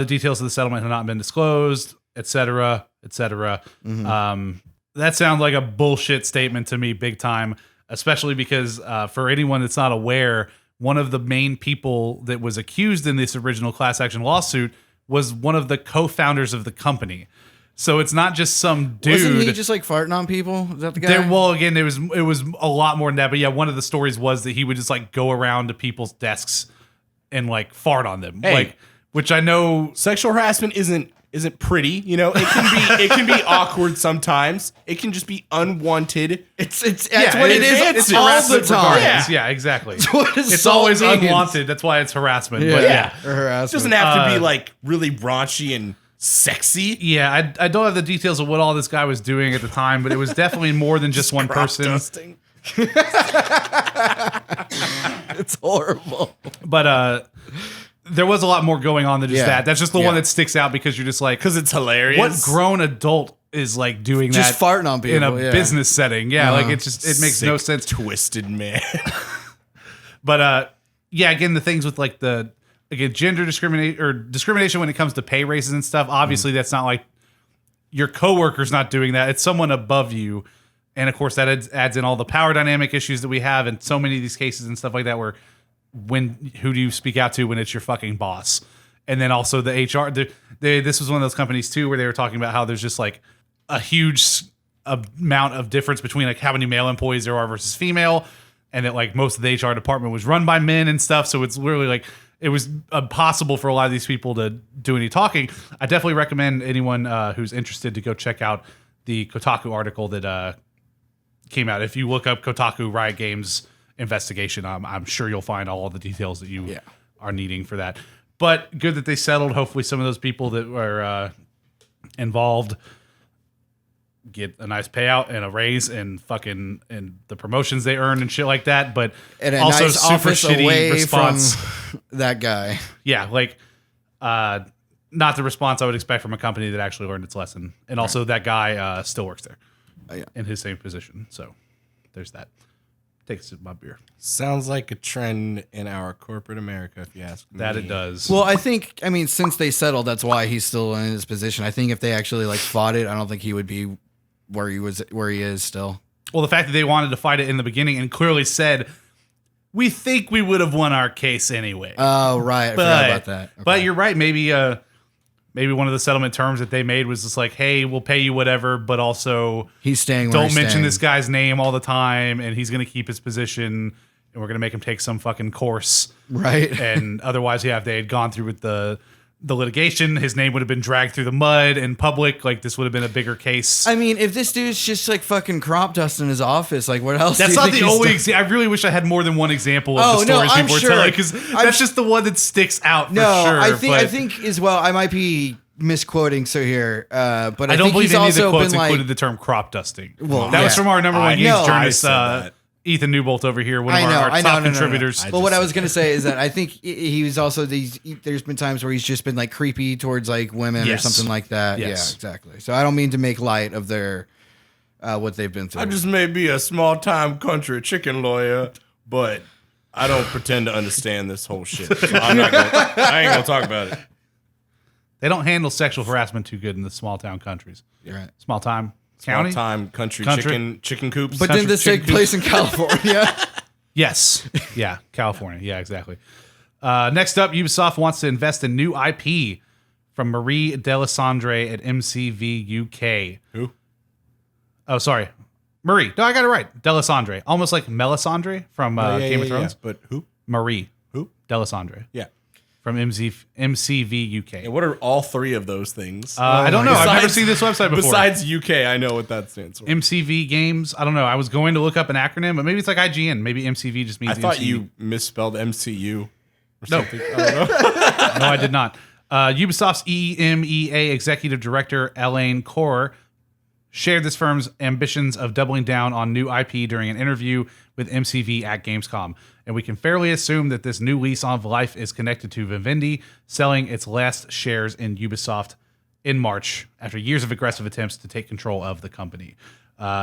details of the settlement have not been disclosed, etc., etc. That sounds like a bullshit statement to me, big time. Especially because for anyone that's not aware, one of the main people that was accused in this original class action lawsuit was one of the co-founders of the company. So it's not just some dude. Wasn't he just like farting on people? Is that the guy? Well, again, it was a lot more than that. But yeah, one of the stories was that he would just like go around to people's desks and like fart on them. Hey, like, which I know sexual harassment isn't pretty, you know. It can be awkward sometimes. It can just be unwanted. It's what it is. It's all the time. Yeah, exactly. It's always unwanted. That's why it's harassment. Yeah, but yeah. Or harassment. It doesn't have to be like really raunchy and sexy. Yeah, I don't have the details of what all this guy was doing at the time, but it was definitely more than just one person. Dusting. It's horrible. But there was a lot more going on than just that. That's just the one that sticks out because you're just like, because it's hilarious. What grown adult is like doing just that farting on people in a business setting? Yeah, like it makes Sick, no sense. Twisted man. But yeah, again, the things with like gender discrimination when it comes to pay raises and stuff. Obviously, that's not like your coworker's not doing that. It's someone above you, and of course that adds in all the power dynamic issues that we have in so many of these cases and stuff like that where who do you speak out to when it's your fucking boss? And then also the HR. This was one of those companies too where they were talking about how there's just like a huge amount of difference between like how many male employees there are versus female, and that like most of the HR department was run by men and stuff. So it's literally like it was impossible for a lot of these people to do any talking. I definitely recommend anyone who's interested to go check out the Kotaku article that came out. If you look up Kotaku Riot Games investigation, I'm sure you'll find all of the details that you are needing for that. But good that they settled. Hopefully some of those people that were involved get a nice payout and a raise and the promotions they earn and shit like that. But and a also nice super office shitty away response from that guy. Yeah, like not the response I would expect from a company that actually learned its lesson. And also that guy still works there in his same position. So there's that. Take a sip of my beer. Sounds like a trend in our corporate America, if you ask me. That it does. Well, I mean, since they settled, that's why he's still in his position. I think if they actually like fought it, I don't think he would be where he is still. Well, the fact that they wanted to fight it in the beginning and clearly said, we think we would have won our case anyway. Oh, right. I forgot about that. Okay. But you're right. Maybe one of the settlement terms that they made was just like, hey, we'll pay you whatever, but also he's staying. Don't mention this guy's name all the time, and he's going to keep his position, and we're going to make him take some fucking course. Right. And otherwise, if they had gone through with the litigation, his name would have been dragged through the mud in public. Like, this would have been a bigger case. I mean, if this dude's just like fucking crop dust in his office, like what else? That's not the only example. I really wish I had more than one example of the stories people were telling, because that's just the one that sticks out for sure. I think as well, I might be misquoting here, but I don't think believe he's any of the also quotes been included like, the term crop dusting. Well, that was from our number one news journalist, Ethan Newbolt over here, one of our top contributors. But what I was going to say is that I think he was also there's been times where he's just been like creepy towards like women or something like that. Yes. Yeah, exactly. So I don't mean to make light of their what they've been through. I just may be a small time country chicken lawyer, but I don't pretend to understand this whole shit. So I ain't gonna talk about it. They don't handle sexual harassment too good in the small town countries. Right. Small time county? Small time country. Chicken coops. But didn't this take place in California? Yes. Yeah, California. Yeah, exactly. Next up, Ubisoft wants to invest in new IP from Marie Delisandre at MCV UK. Who? Oh, sorry. Marie. No, I got it right. Delisandre. Almost like Melisandre from Game of Thrones. Yeah. But who? Marie. Who? Delisandre. Yeah. From MCV UK. And what are all three of those things? I don't know. I've never seen this website before. Besides UK, I know what that stands for. MCV Games. I don't know. I was going to look up an acronym, but maybe it's like IGN. Maybe MCV just means I thought MCV. you misspelled MCU. Or no. something. I don't know. No, I did not. Ubisoft's EMEA executive director, Elaine Corr, shared this firm's ambitions of doubling down on new IP during an interview with MCV at Gamescom. And we can fairly assume that this new lease on life is connected to Vivendi selling its last shares in Ubisoft in March after years of aggressive attempts to take control of the company.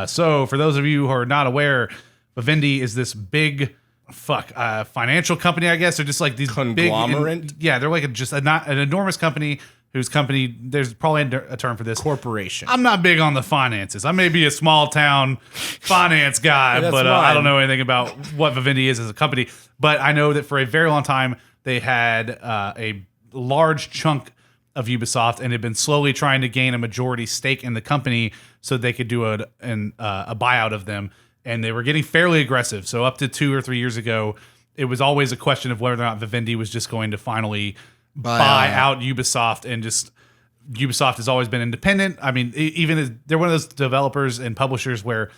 So for those of you who are not aware, Vivendi is this big financial company, I guess. They're just like these conglomerate. They're like an enormous company whose company, there's probably a term for this. Corporation. I'm not big on the finances. I may be a small town finance guy, but I don't know anything about what Vivendi is as a company. But I know that for a very long time, they had a large chunk of Ubisoft and had been slowly trying to gain a majority stake in the company so they could do a buyout of them. And they were getting fairly aggressive. So up to 2 or 3 years ago, it was always a question of whether or not Vivendi was just going to finally buy out Ubisoft, and just Ubisoft has always been independent. I mean, even as they're one of those developers and publishers where,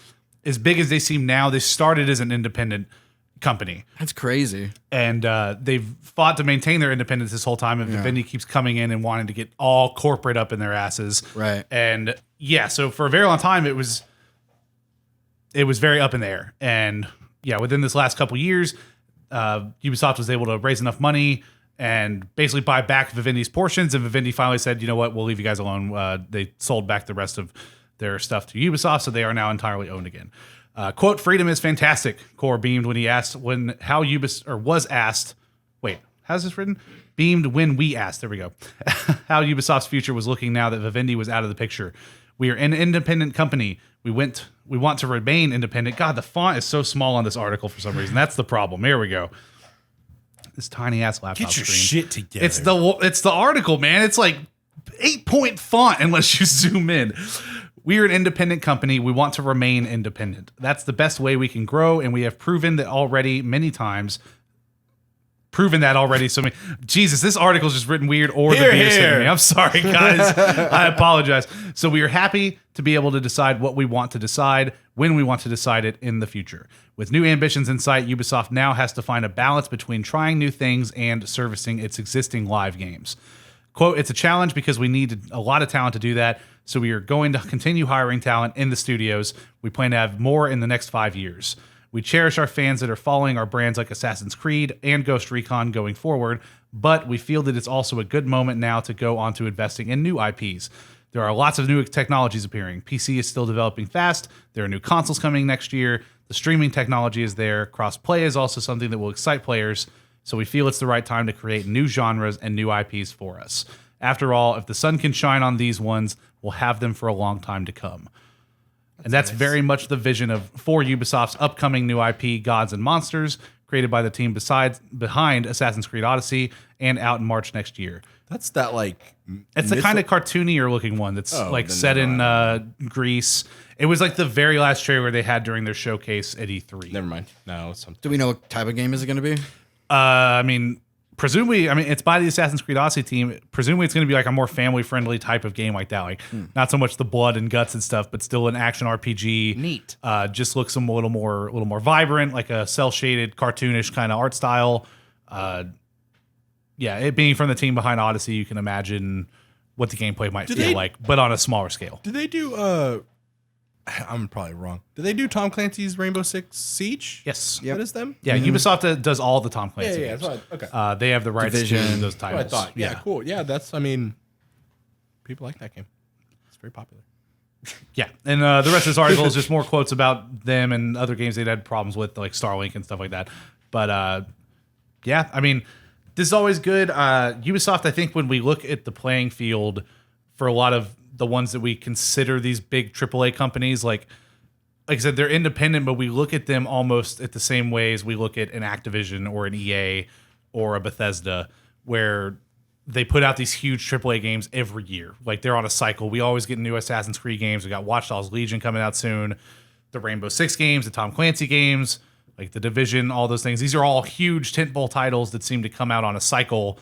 as big as they seem now, they started as an independent company. That's crazy. And they've fought to maintain their independence this whole time, and Vivendi keeps coming in and wanting to get all corporate up in their asses. Right. And so for a very long time, it was very up in the air. And within this last couple years, Ubisoft was able to raise enough money and basically buy back Vivendi's portions. And Vivendi finally said, you know what, we'll leave you guys alone. They sold back the rest of their stuff to Ubisoft, so they are now entirely owned again. Quote, freedom is fantastic, Corr beamed when he asked how Ubisoft Ubisoft's future was looking now that Vivendi was out of the picture. We are an independent company. We want to remain independent. God, the font is so small on this article for some reason. That's the problem. Here we go. this tiny ass laptop Get your screen. shit together. It's the article, man. It's like 8-point font unless you zoom in. We are an independent company. We want to remain independent. That's the best way we can grow, and we have proven that already many times. So Jesus, this article is just written weird, or the beer's hitting me. I'm sorry, guys. I apologize. So we are happy to be able to decide what we want to decide when we want to decide it in the future. With new ambitions in sight, Ubisoft now has to find a balance between trying new things and servicing its existing live games. Quote, it's a challenge because we need a lot of talent to do that, so we are going to continue hiring talent in the studios. We plan to have more in the next 5 years. We cherish our fans that are following our brands like Assassin's Creed and Ghost Recon going forward, but we feel that it's also a good moment now to go on to investing in new IPs. There are lots of new technologies appearing. PC is still developing fast. There are new consoles coming next year. The streaming technology is there. Cross-play is also something that will excite players, so we feel it's the right time to create new genres and new IPs for us. After all, if the sun can shine on these ones, we'll have them for a long time to come. And that's nice. Very much the vision for Ubisoft's upcoming new IP, Gods and Monsters, created by the team behind Assassin's Creed Odyssey and out in March next year. That's that like... It's the kind of cartoonier looking one that's set in Greece. It was like the very last trailer they had during their showcase at E3. Never mind. No, it's something. Do we know what type of game is it going to be? Presumably, it's by the Assassin's Creed Odyssey team. Presumably, it's going to be like a more family-friendly type of game like that. Like, not so much the blood and guts and stuff, but still an action RPG. Neat. Just looks a little more vibrant, like a cel-shaded, cartoonish kind of art style. It being from the team behind Odyssey, you can imagine what the gameplay might feel like, but on a smaller scale. Did they do? I'm probably wrong. Did they do Tom Clancy's Rainbow Six Siege? Yes. That is them? Yeah, Ubisoft does all the Tom Clancy games. Okay. They have the rights to those titles. I thought. Yeah, cool. Yeah, people like that game. It's very popular. Yeah, and the rest of this article is just more quotes about them and other games they'd had problems with, like Starlink and stuff like that. But, this is always good. Ubisoft, I think when we look at the playing field for a lot of the ones that we consider these big AAA companies, like I said, they're independent, but we look at them almost at the same way as we look at an Activision or an EA or a Bethesda, where they put out these huge AAA games every year. Like they're on a cycle. We always get new Assassin's Creed games. We got Watch Dogs Legion coming out soon, the Rainbow Six games, the Tom Clancy games, like the Division, all those things. These are all huge tentpole titles that seem to come out on a cycle,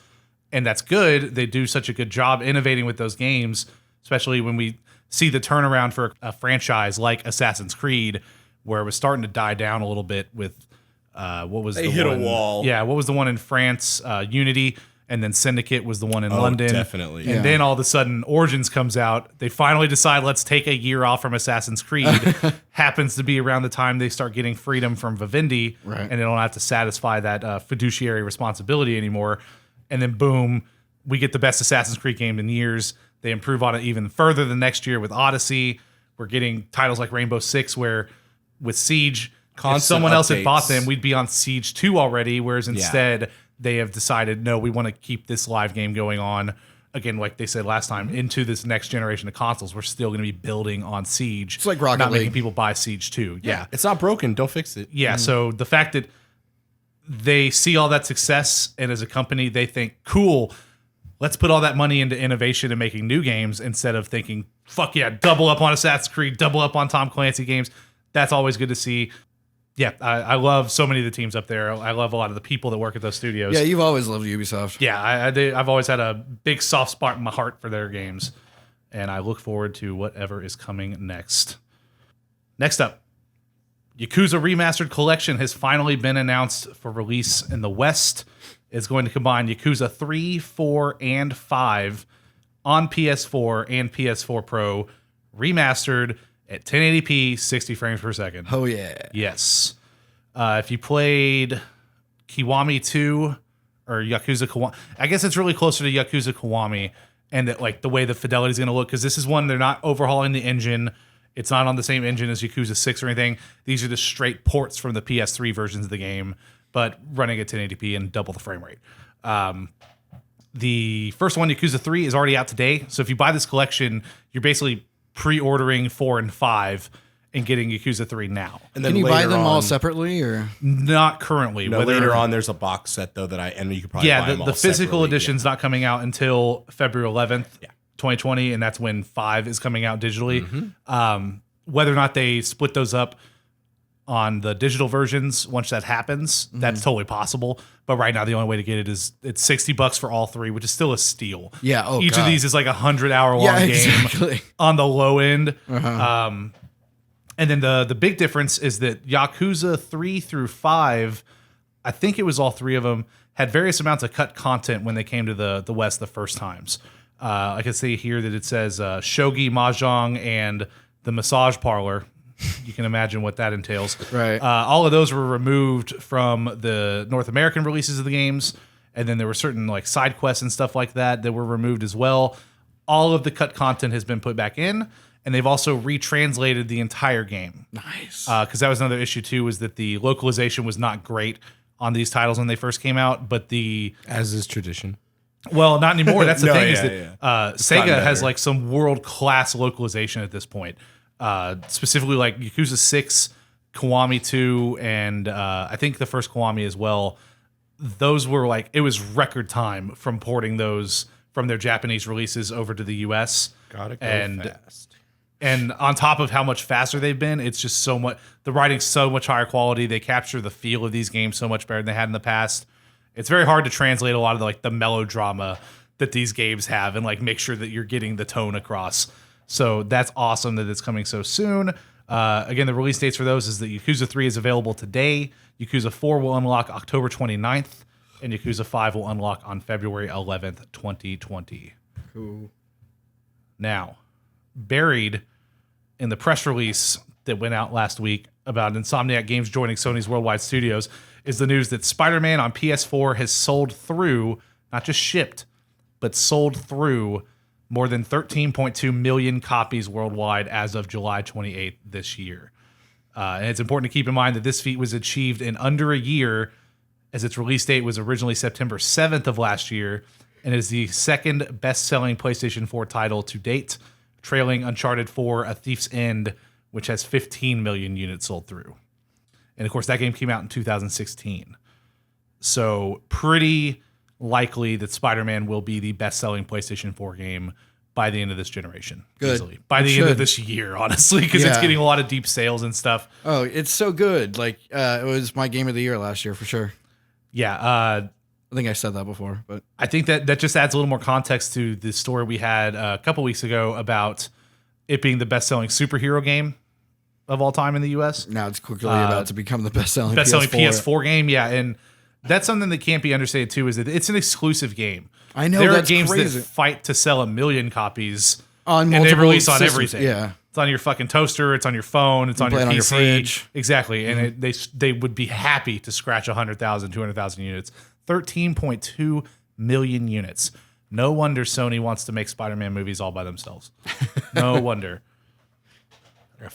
and that's good. They do such a good job innovating with those games, especially when we see the turnaround for a franchise like Assassin's Creed, where it was starting to die down a little bit with what was they hit a wall. Yeah, what was the one in France? Unity, and then Syndicate was the one in London. Definitely. And then all of a sudden, Origins comes out. They finally decide, let's take a year off from Assassin's Creed. Happens to be around the time they start getting freedom from Vivendi, and they don't have to satisfy that fiduciary responsibility anymore. And then boom, we get the best Assassin's Creed game in years. They improve on it even further the next year with Odyssey. We're getting titles like Rainbow Six, where with Siege, if someone else had bought them, we'd be on Siege 2 already, whereas instead they have decided, no, we want to keep this live game going on. Again, like they said last time, into this next generation of consoles, we're still going to be building on Siege. It's like Rocket League. Not making League. people buy Siege 2. Yeah. It's not broken. Don't fix it. Yeah, so the fact that they see all that success, and as a company, they think, cool, let's put all that money into innovation and making new games instead of thinking, fuck yeah, double up on Assassin's Creed, double up on Tom Clancy games. That's always good to see. Yeah, I love so many of the teams up there. I love a lot of the people that work at those studios. Yeah, you've always loved Ubisoft. Yeah, I've always had a big soft spot in my heart for their games, and I look forward to whatever is coming next. Next up, Yakuza Remastered Collection has finally been announced for release in the West. It's going to combine Yakuza 3, 4, and 5 on PS4 and PS4 Pro, remastered at 1080p, 60 frames per second. Oh, yeah. Yes. If you played Kiwami 2 or Yakuza Kiwami, I guess it's really closer to Yakuza Kiwami, and that like the way the fidelity is going to look, because this is one, they're not overhauling the engine. It's not on the same engine as Yakuza 6 or anything. These are the straight ports from the PS3 versions of the game, but running at 1080p and double the frame rate. The first one, Yakuza 3, is already out today. So if you buy this collection, you're basically pre-ordering 4 and 5, and getting Yakuza 3 now. And then Can you buy later them all on- separately, or Not currently. No, later on, there's a box set though and you could probably buy them all the physical separately. edition's not coming out until February 11th, 2020, and that's when 5 is coming out digitally. Whether or not they split those up on the digital versions, once that happens, that's totally possible. But right now, the only way to get it is it's $60 for all 3, which is still a steal. Yeah, oh, each of God. these is like a 100-hour long game on the low end. And then the big difference is that Yakuza 3 through 5, I think it was all 3 of them, had various amounts of cut content when they came to the West the first times. I can see here that it says Shogi, Mahjong, and the massage parlor. You can imagine what that entails. Right. All of those were removed from the North American releases of the games. And then there were certain like side quests and stuff like that were removed as well. All of the cut content has been put back in. And they've also retranslated the entire game. nice? Because that was another issue too, was that the localization was not great on these titles when they first came out. But as is tradition. well, not anymore. That's the No, thing yeah, is that yeah. Sega gotten has better. like some world-class localization at this point. Specifically like Yakuza 6, Kiwami 2, and I think the first Kiwami as well. Those were like, it was record time from porting those from their Japanese releases over to the US. Gotta go And- fast. And on top of how much faster they've been, it's just so much, the writing's so much higher quality. They capture the feel of these games so much better than they had in the past. It's very hard to translate a lot of the melodrama that these games have and like make sure that you're getting the tone across. So that's awesome that it's coming so soon. Again, the release dates for those is that Yakuza 3 is available today. Yakuza 4 will unlock October 29th, and Yakuza 5 will unlock on February 11th, 2020. Cool. Now, buried in the press release that went out last week about Insomniac Games joining Sony's worldwide studios is the news that Spider-Man on PS4 has sold through, not just shipped, but sold through more than 13.2 million copies worldwide as of July 28th this year. And it's important to keep in mind that this feat was achieved in under a year, as its release date was originally September 7th of last year, and is the second best-selling PlayStation 4 title to date, trailing Uncharted 4: A Thief's End, which has 15 million units sold through. And of course, that game came out in 2016. So pretty likely that Spider-Man will be the best-selling PlayStation 4 game by the end of this generation. Good. Easily. By It the end of should. this year, honestly, because it's Yeah. getting a lot of deep sales and stuff. Oh, it's so good. Like it was my game of the year last year for sure. Yeah, I think I said that before, but I think that just adds a little more context to the story we had a couple weeks ago about it being the best-selling superhero game of all time in the U.S. now it's quickly about to become the best-selling Best-selling PS4. PS4 game, yeah, and that's something that can't be understated too. Is that it's an exclusive game. I know, there are that's games crazy. that fight to sell 1 million copies On and they multiple release on systems, everything. yeah. It's on your fucking toaster. It's on your phone. It's on play your it on your PC. fridge. Exactly, and they would be happy to scratch 100,000, 200,000 units. 13.2 million units. No wonder Sony wants to make Spider-Man movies all by themselves. No wonder.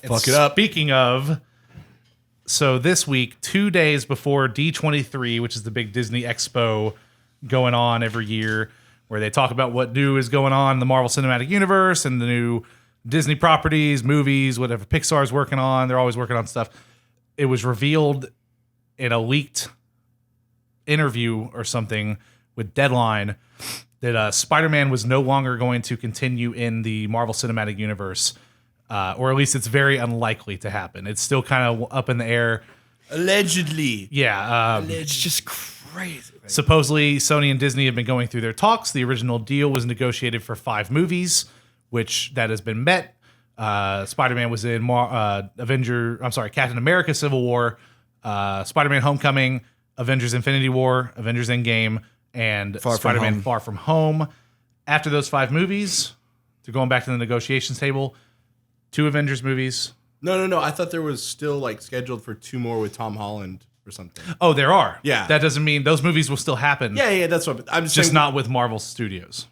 Fuck it up. Speaking of, so this week, 2 days before D23, which is the big Disney Expo going on every year, where they talk about what new is going on in the Marvel Cinematic Universe and the new Disney properties, movies, whatever Pixar's working on. They're always working on stuff. It was revealed in a leaked interview or something with Deadline that Spider-Man was no longer going to continue in the Marvel Cinematic Universe, or at least it's very unlikely to happen. It's still kind of up in the air. Allegedly. Yeah. It's just crazy. Supposedly, Sony and Disney have been going through their talks. The original deal was negotiated for 5 movies, which that has been met. Spider-Man was in Captain America: Civil War, Spider-Man: Homecoming, Avengers: Infinity War, Avengers: Endgame, and Far From Spider-Man: Home. Far From Home. After those 5 movies, they're going back to the negotiations table. 2 Avengers movies. No. I thought there was still like scheduled for 2 more with Tom Holland or something. Oh, there are. Yeah. That doesn't mean those movies will still happen. Yeah, that's what I'm just Just saying. not with Marvel Studios.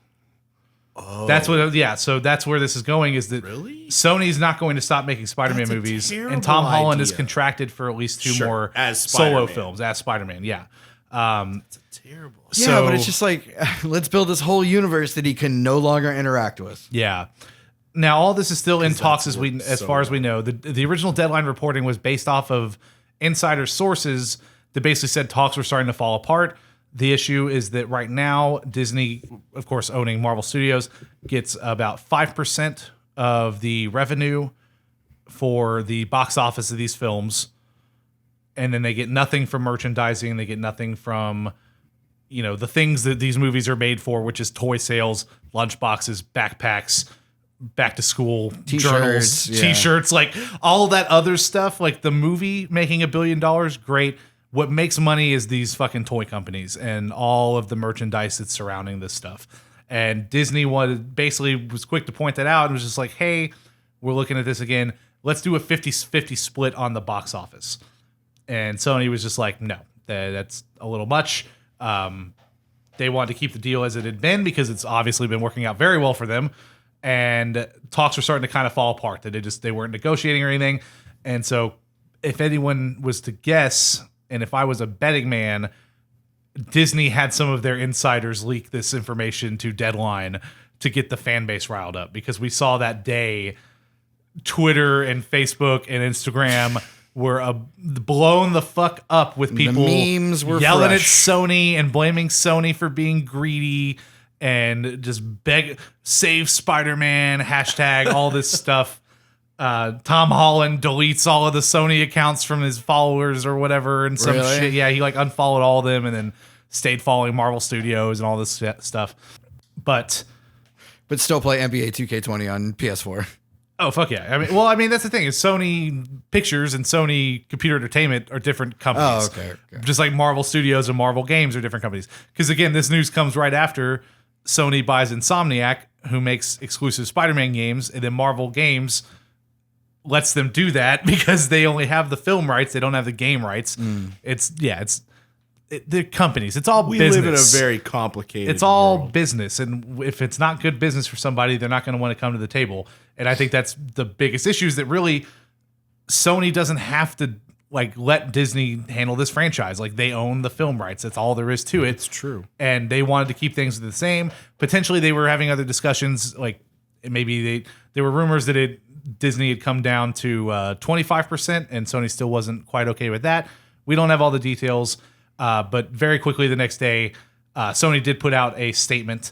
Oh. That's what. Yeah. So that's where this is going. Is that Really? Sony's not going to stop making Spider-Man That's a movies, terrible and Tom Holland is idea. contracted for at least 2 Sure, more as solo Spider-Man. films as Spider-Man. Yeah. It's terrible. Yeah, So- but it's just like let's build this whole universe that he can no longer interact with. Yeah. Now, all this is still in talks that's worked as so far as we well. know. The original Deadline reporting was based off of insider sources that basically said talks were starting to fall apart. The issue is that right now, Disney, of course, owning Marvel Studios, gets about 5% of the revenue for the box office of these films. And then they get nothing from merchandising. They get nothing from, the things that these movies are made for, which is toy sales, lunchboxes, backpacks, back to school, T-shirts, journals, yeah. T-shirts, like all that other stuff. Like the movie making $1 billion, great. What makes money is these fucking toy companies and all of the merchandise that's surrounding this stuff. And Disney was quick to point that out and was just like, hey, we're looking at this again. Let's do a 50-50 split on the box office. And Sony was just like, no, that's a little much. They wanted to keep the deal as it had been because it's obviously been working out very well for them. And talks were starting to kind of fall apart. They weren't negotiating or anything. And so if anyone was to guess, and if I was a betting man, Disney had some of their insiders leak this information to Deadline to get the fan base riled up, because we saw that day Twitter and Facebook and Instagram were blown the fuck up with people The memes were yelling fresh. at Sony and blaming Sony for being greedy and just save Spider-Man, hashtag all this stuff. Tom Holland deletes all of the Sony accounts from his followers or whatever and some Really? shit. Yeah, he like unfollowed all of them and then stayed following Marvel Studios and all this stuff. But still play NBA 2K20 on PS4. oh fuck yeah! I mean that's the thing is Sony Pictures and Sony Computer Entertainment are different companies. Oh, okay. Just like Marvel Studios and Marvel Games are different companies. Because again, this news comes right after Sony buys Insomniac, who makes exclusive Spider-Man games, and then Marvel Games lets them do that because they only have the film rights, they don't have the game rights. They're companies. It's all We business. live in a very complicated It's all world. business, and if it's not good business for somebody, they're not going to want to come to the table. And I think that's the biggest issue, is that really Sony doesn't have to like let Disney handle this franchise. Like they own the film rights. That's all there is to it. It's true. And they wanted to keep things the same. Potentially, they were having other discussions. Like maybe there were rumors that Disney had come down to 25%, and Sony still wasn't quite okay with that. We don't have all the details. But very quickly the next day, Sony did put out a statement.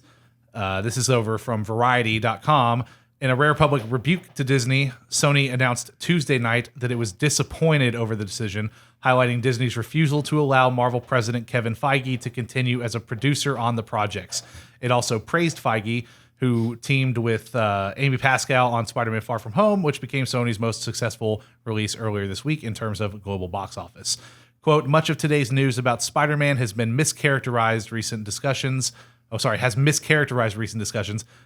This is over from Variety.com. In a rare public rebuke to Disney, Sony announced Tuesday night that it was disappointed over the decision, highlighting Disney's refusal to allow Marvel president Kevin Feige to continue as a producer on the projects. It also praised Feige, who teamed with Amy Pascal on Spider-Man Far From Home, which became Sony's most successful release earlier this week in terms of global box office. Quote, much of today's news about Spider-Man has mischaracterized recent discussions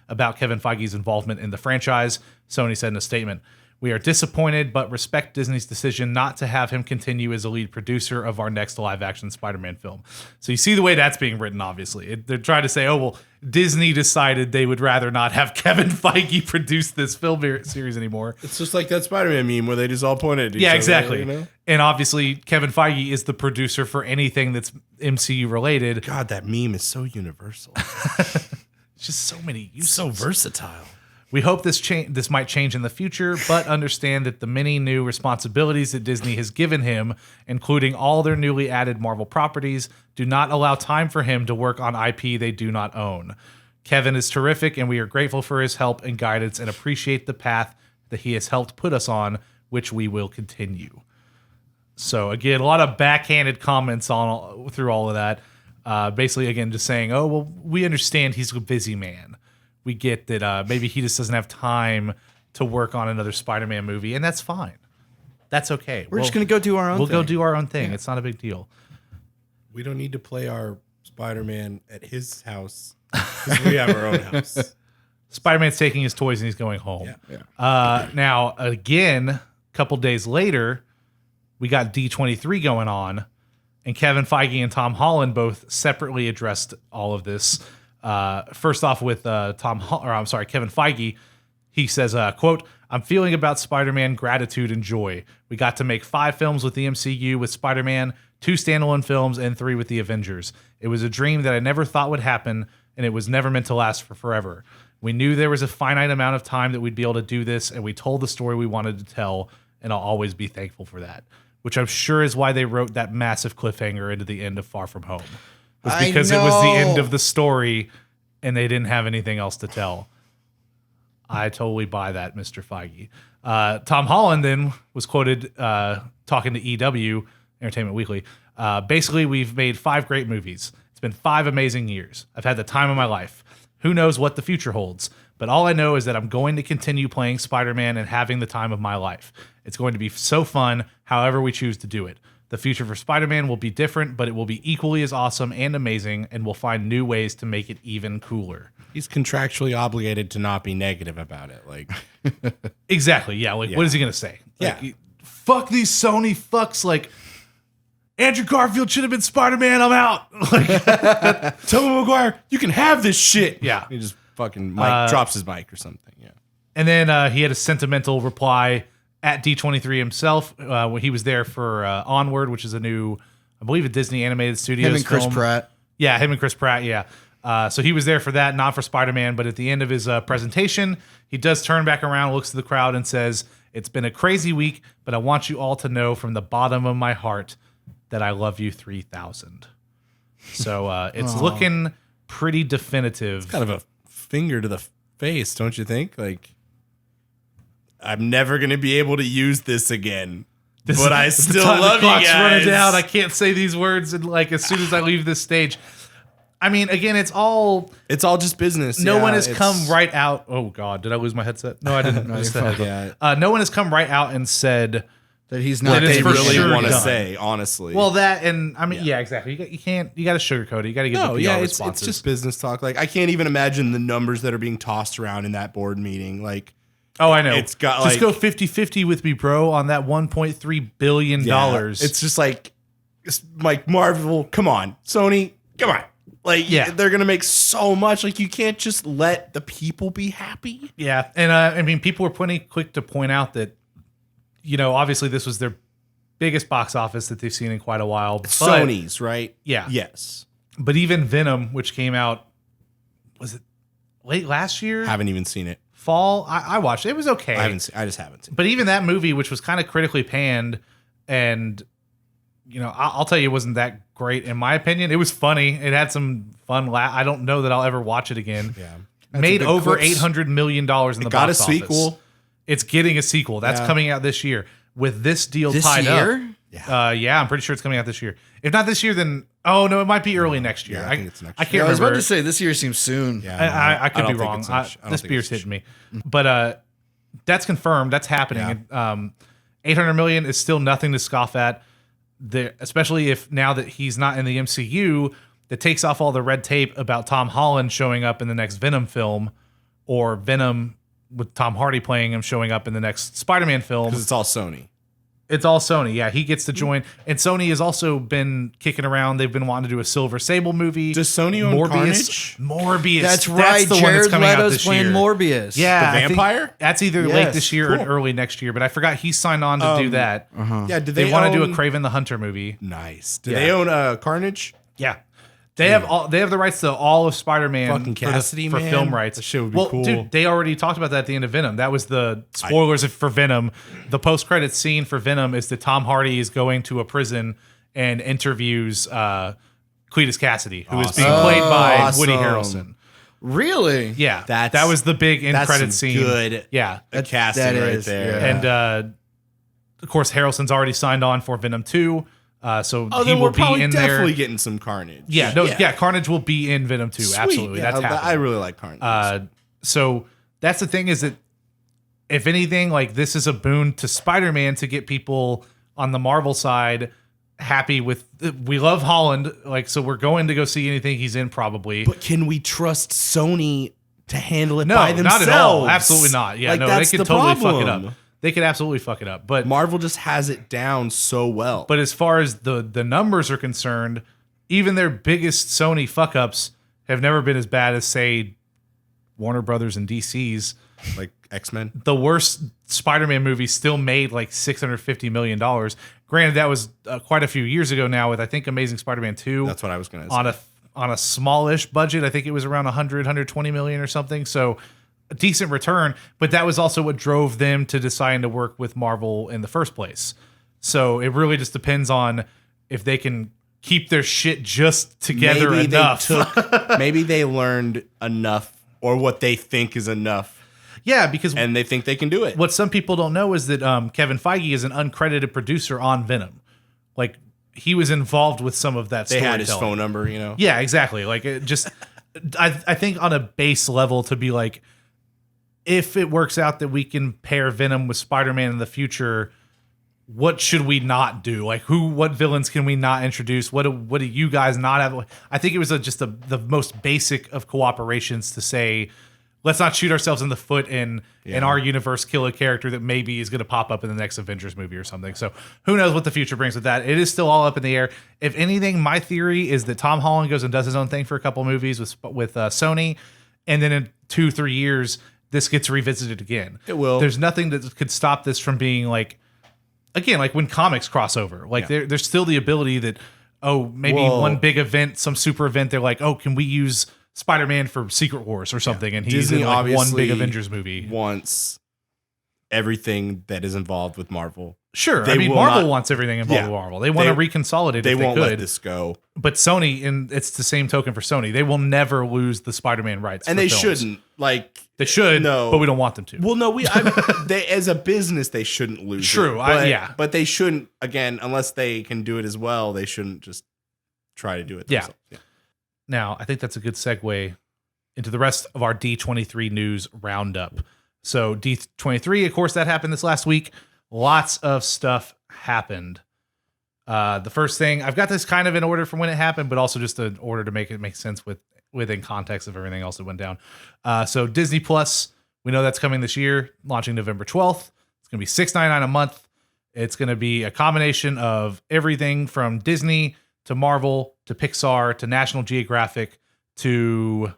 about Kevin Feige's involvement in the franchise, Sony said in a statement. We are disappointed, but respect Disney's decision not to have him continue as a lead producer of our next live-action Spider-Man film. So you see the way that's being written, obviously. They're trying to say, oh, well, Disney decided they would rather not have Kevin Feige produce this film series anymore. It's just like that Spider-Man meme where they just all pointed at each Yeah, other. exactly. You know? And obviously, Kevin Feige is the producer for anything that's MCU related. God, that meme is so universal. It's just so many uses. so versatile. We hope this might change in the future, but understand that the many new responsibilities that Disney has given him, including all their newly added Marvel properties, do not allow time for him to work on IP they do not own. Kevin is terrific, and we are grateful for his help and guidance and appreciate the path that he has helped put us on, which we will continue. So again, a lot of backhanded comments through all of that. Basically, again, just saying, oh, well, we understand he's a busy man. We get that maybe he just doesn't have time to work on another Spider-Man movie, and that's fine. That's okay. We're just going to go do our own We'll thing. go do our own thing. It's not a big deal. We don't need to play our Spider-Man at his house because we have our own house. Spider-Man's taking his toys and he's going home. Yeah. Now, again, a couple days later, we got D23 going on, and Kevin Feige and Tom Holland both separately addressed all of this. First off with Kevin Feige, he says, quote, I'm feeling about Spider-Man gratitude and joy. We got to make 5 films with the MCU with Spider-Man, 2 standalone films, and 3 with the Avengers. It was a dream that I never thought would happen. and it was never meant to last for forever. We knew there was a finite amount of time that we'd be able to do this, and we told the story we wanted to tell, and I'll always be thankful for that. Which I'm sure is why they wrote that massive cliffhanger into the end of Far From Home. Was because it was the end of the story, and they didn't have anything else to tell. I totally buy that, Mr. Feige. Tom Holland then was quoted talking to EW, Entertainment Weekly. Basically, we've made 5 great movies. It's been 5 amazing years. I've had the time of my life. Who knows what the future holds? But all I know is that I'm going to continue playing Spider-Man and having the time of my life. It's going to be so fun, however we choose to do it. The future for Spider-Man will be different, but it will be equally as awesome and amazing, and we'll find new ways to make it even cooler. He's contractually obligated to not be negative about it. Like, exactly, yeah. Like, what is he gonna say? Like, Yeah. Fuck these Sony fucks. Like, Andrew Garfield should have been Spider-Man. I'm out. Like, Tobey Maguire, you can have this shit. Yeah. He just fucking drops his mic or something. Yeah. and then he had a sentimental reply at D23 himself when he was there for Onward, which is a new, I believe, a Disney animated studios Him and Chris film. Pratt. Yeah, him and Chris Pratt, yeah. So he was there for that, not for Spider-Man, but at the end of his presentation, he does turn back around, looks to the crowd, and says, "It's been a crazy week, but I want you all to know from the bottom of my heart that I love you 3,000." So it's looking pretty definitive. Kind of a finger to the face, don't you think? Like, I'm never going to be able to use this again. But I still love you guys. Running down. I can't say these words, and like as soon as I leave this stage. I mean, again, it's all just business. No one has come right out. Oh God, did I lose my headset? No, I didn't. I just had it. No one has come right out and said that he's not. That it's they for really sure want to done. say, honestly. Well, that and I mean, yeah, exactly. You can't. You got to sugarcoat it. You got to get the PR responses. It's just business talk. Like, I can't even imagine the numbers that are being tossed around in that board meeting. Like, oh, I know. It's got just go 50-50 with me, bro, on that $1.3 billion. It's just like Marvel. Come on, Sony. Come on. Like, they're gonna make so much. Like, you can't just let the people be happy. Yeah, and I mean, people were pretty quick to point out that, you know, obviously this was their biggest box office that they've seen in quite a while. But, Sony's, right? Yeah. Yes. But even Venom, which came out, was it late last year? Haven't even seen it. Fall. I watched it. It was okay. I just haven't seen it. But even that movie, which was kind of critically panned, and you know, I'll tell you, it wasn't that great in my opinion. It was funny. It had some fun. I don't know that I'll ever watch it again. Yeah. Made over $800 million in the box office. Got a sequel. It's getting a sequel. That's coming out this year. With this deal This tied year? up. Yeah, I'm pretty sure it's coming out this year. If not this year, then it might be early next year. Yeah, I think it's next I can't year. I was remember. about to say this year seems soon. Yeah, I could don't be think wrong. it's next- I don't This think beer's it's- hitting me. But that's confirmed. That's happening. And, 800 million is still nothing to scoff at. Especially if now that he's not in the MCU, that takes off all the red tape about Tom Holland showing up in the next Venom film, or Venom with Tom Hardy playing him showing up in the next Spider-Man film. Because it's all Sony. It's all Sony. Yeah, he gets to join. And Sony has also been kicking around. They've been wanting to do a Silver Sable movie. Does Sony own Carnage? Morbius. That's right. the one that's Jared coming out Leto's this playing year. Morbius. Yeah, The I think vampire? that's either late Yes. this year or early next year. But I forgot he signed on to do that. Yeah, did They want to do a own- Kraven the Hunter movie. Nice. Do Yeah. they own Carnage? Yeah. They have the rights to all of Spider-Man Fucking Cassidy, for man. film rights. That shit would be cool. Dude, they already talked about that at the end of Venom. That was the spoilers for Venom. The post-credits scene for Venom is that Tom Hardy is going to a prison and interviews Cletus Cassidy, who is being played by Woody Harrelson. Really? Yeah, That's- that was the big end that's credit some scene. good- Yeah, Casting that right is, there. yeah. and of course Harrelson's already signed on for Venom 2. So Oh, he then will we're probably be in definitely there. getting some Carnage. Yeah, Carnage will be in Venom 2. Sweet. Absolutely, Yeah, that's happening. I really like Carnage. So that's the thing, is that if anything, like, this is a boon to Spider-Man to get people on the Marvel side happy with. We love Holland, like, so we're going to go see anything he's in probably. But can we trust Sony to handle it No, by themselves? not at all. Absolutely not. Yeah, Like, no, they that's could the totally fuck it problem. up. They could absolutely fuck it up. But Marvel just has it down so well. But as far as the numbers are concerned, even their biggest Sony fuck ups have never been as bad as, say, Warner Brothers and DC's. like X-Men. The worst Spider-Man movie still made like $650 million. Granted, that was quite a few years ago now with, I think, Amazing Spider-Man 2. That's what I was going to say. on a smallish budget. I think it was around 120 million or something. So a decent return, but that was also what drove them to decide to work with Marvel in the first place. So it really just depends on if they can keep their shit just together enough. Maybe they learned enough, or what they think is enough. Yeah, because and they think they can do it. What some people don't know is that Kevin Feige is an uncredited producer on Venom. Like, he was involved with some of that. They had his phone number, you know. Yeah, exactly. Like, it just, I think on a base level, to be like, if it works out that we can pair Venom with Spider-Man in the future, what should we not do? Like, what villains can we not introduce? What do you guys not have? I think it was just the most basic of cooperations to say, let's not shoot ourselves in the foot and in our universe kill a character that maybe is going to pop up in the next Avengers movie or something. So who knows what the future brings with that? It is still all up in the air. If anything, my theory is that Tom Holland goes and does his own thing for a couple movies with Sony, and then in 2-3 years, this gets revisited again. It will. There's nothing that could stop this from being like, again, like when comics cross over. Like there's still the ability that, maybe one big event, some super event, they're like, can we use Spider-Man for Secret Wars or something? And he's Disney in like one obviously big Avengers movie. Wants everything that is involved with Marvel. Sure. I mean, Marvel wants everything involved with Marvel. They want to reconsolidate They if won't they could. let this go. But Sony, and it's the same token for Sony, they will never lose the Spider-Man rights. And for they films. shouldn't. Like, they should, no. But we don't want them to. Well, no, they as a business, they shouldn't lose True, it. But they shouldn't, again, unless they can do it as well, they shouldn't just try to do it themselves. Yeah. Now, I think that's a good segue into the rest of our D23 news roundup. So D23, of course, that happened this last week. Lots of stuff happened. The first thing, I've got this kind of in order from when it happened, but also just in order to make it make sense within context of everything else that went down. So Disney Plus, we know that's coming this year, launching November 12th. It's going to be $6.99 a month. It's going to be a combination of everything from Disney to Marvel to Pixar to National Geographic to,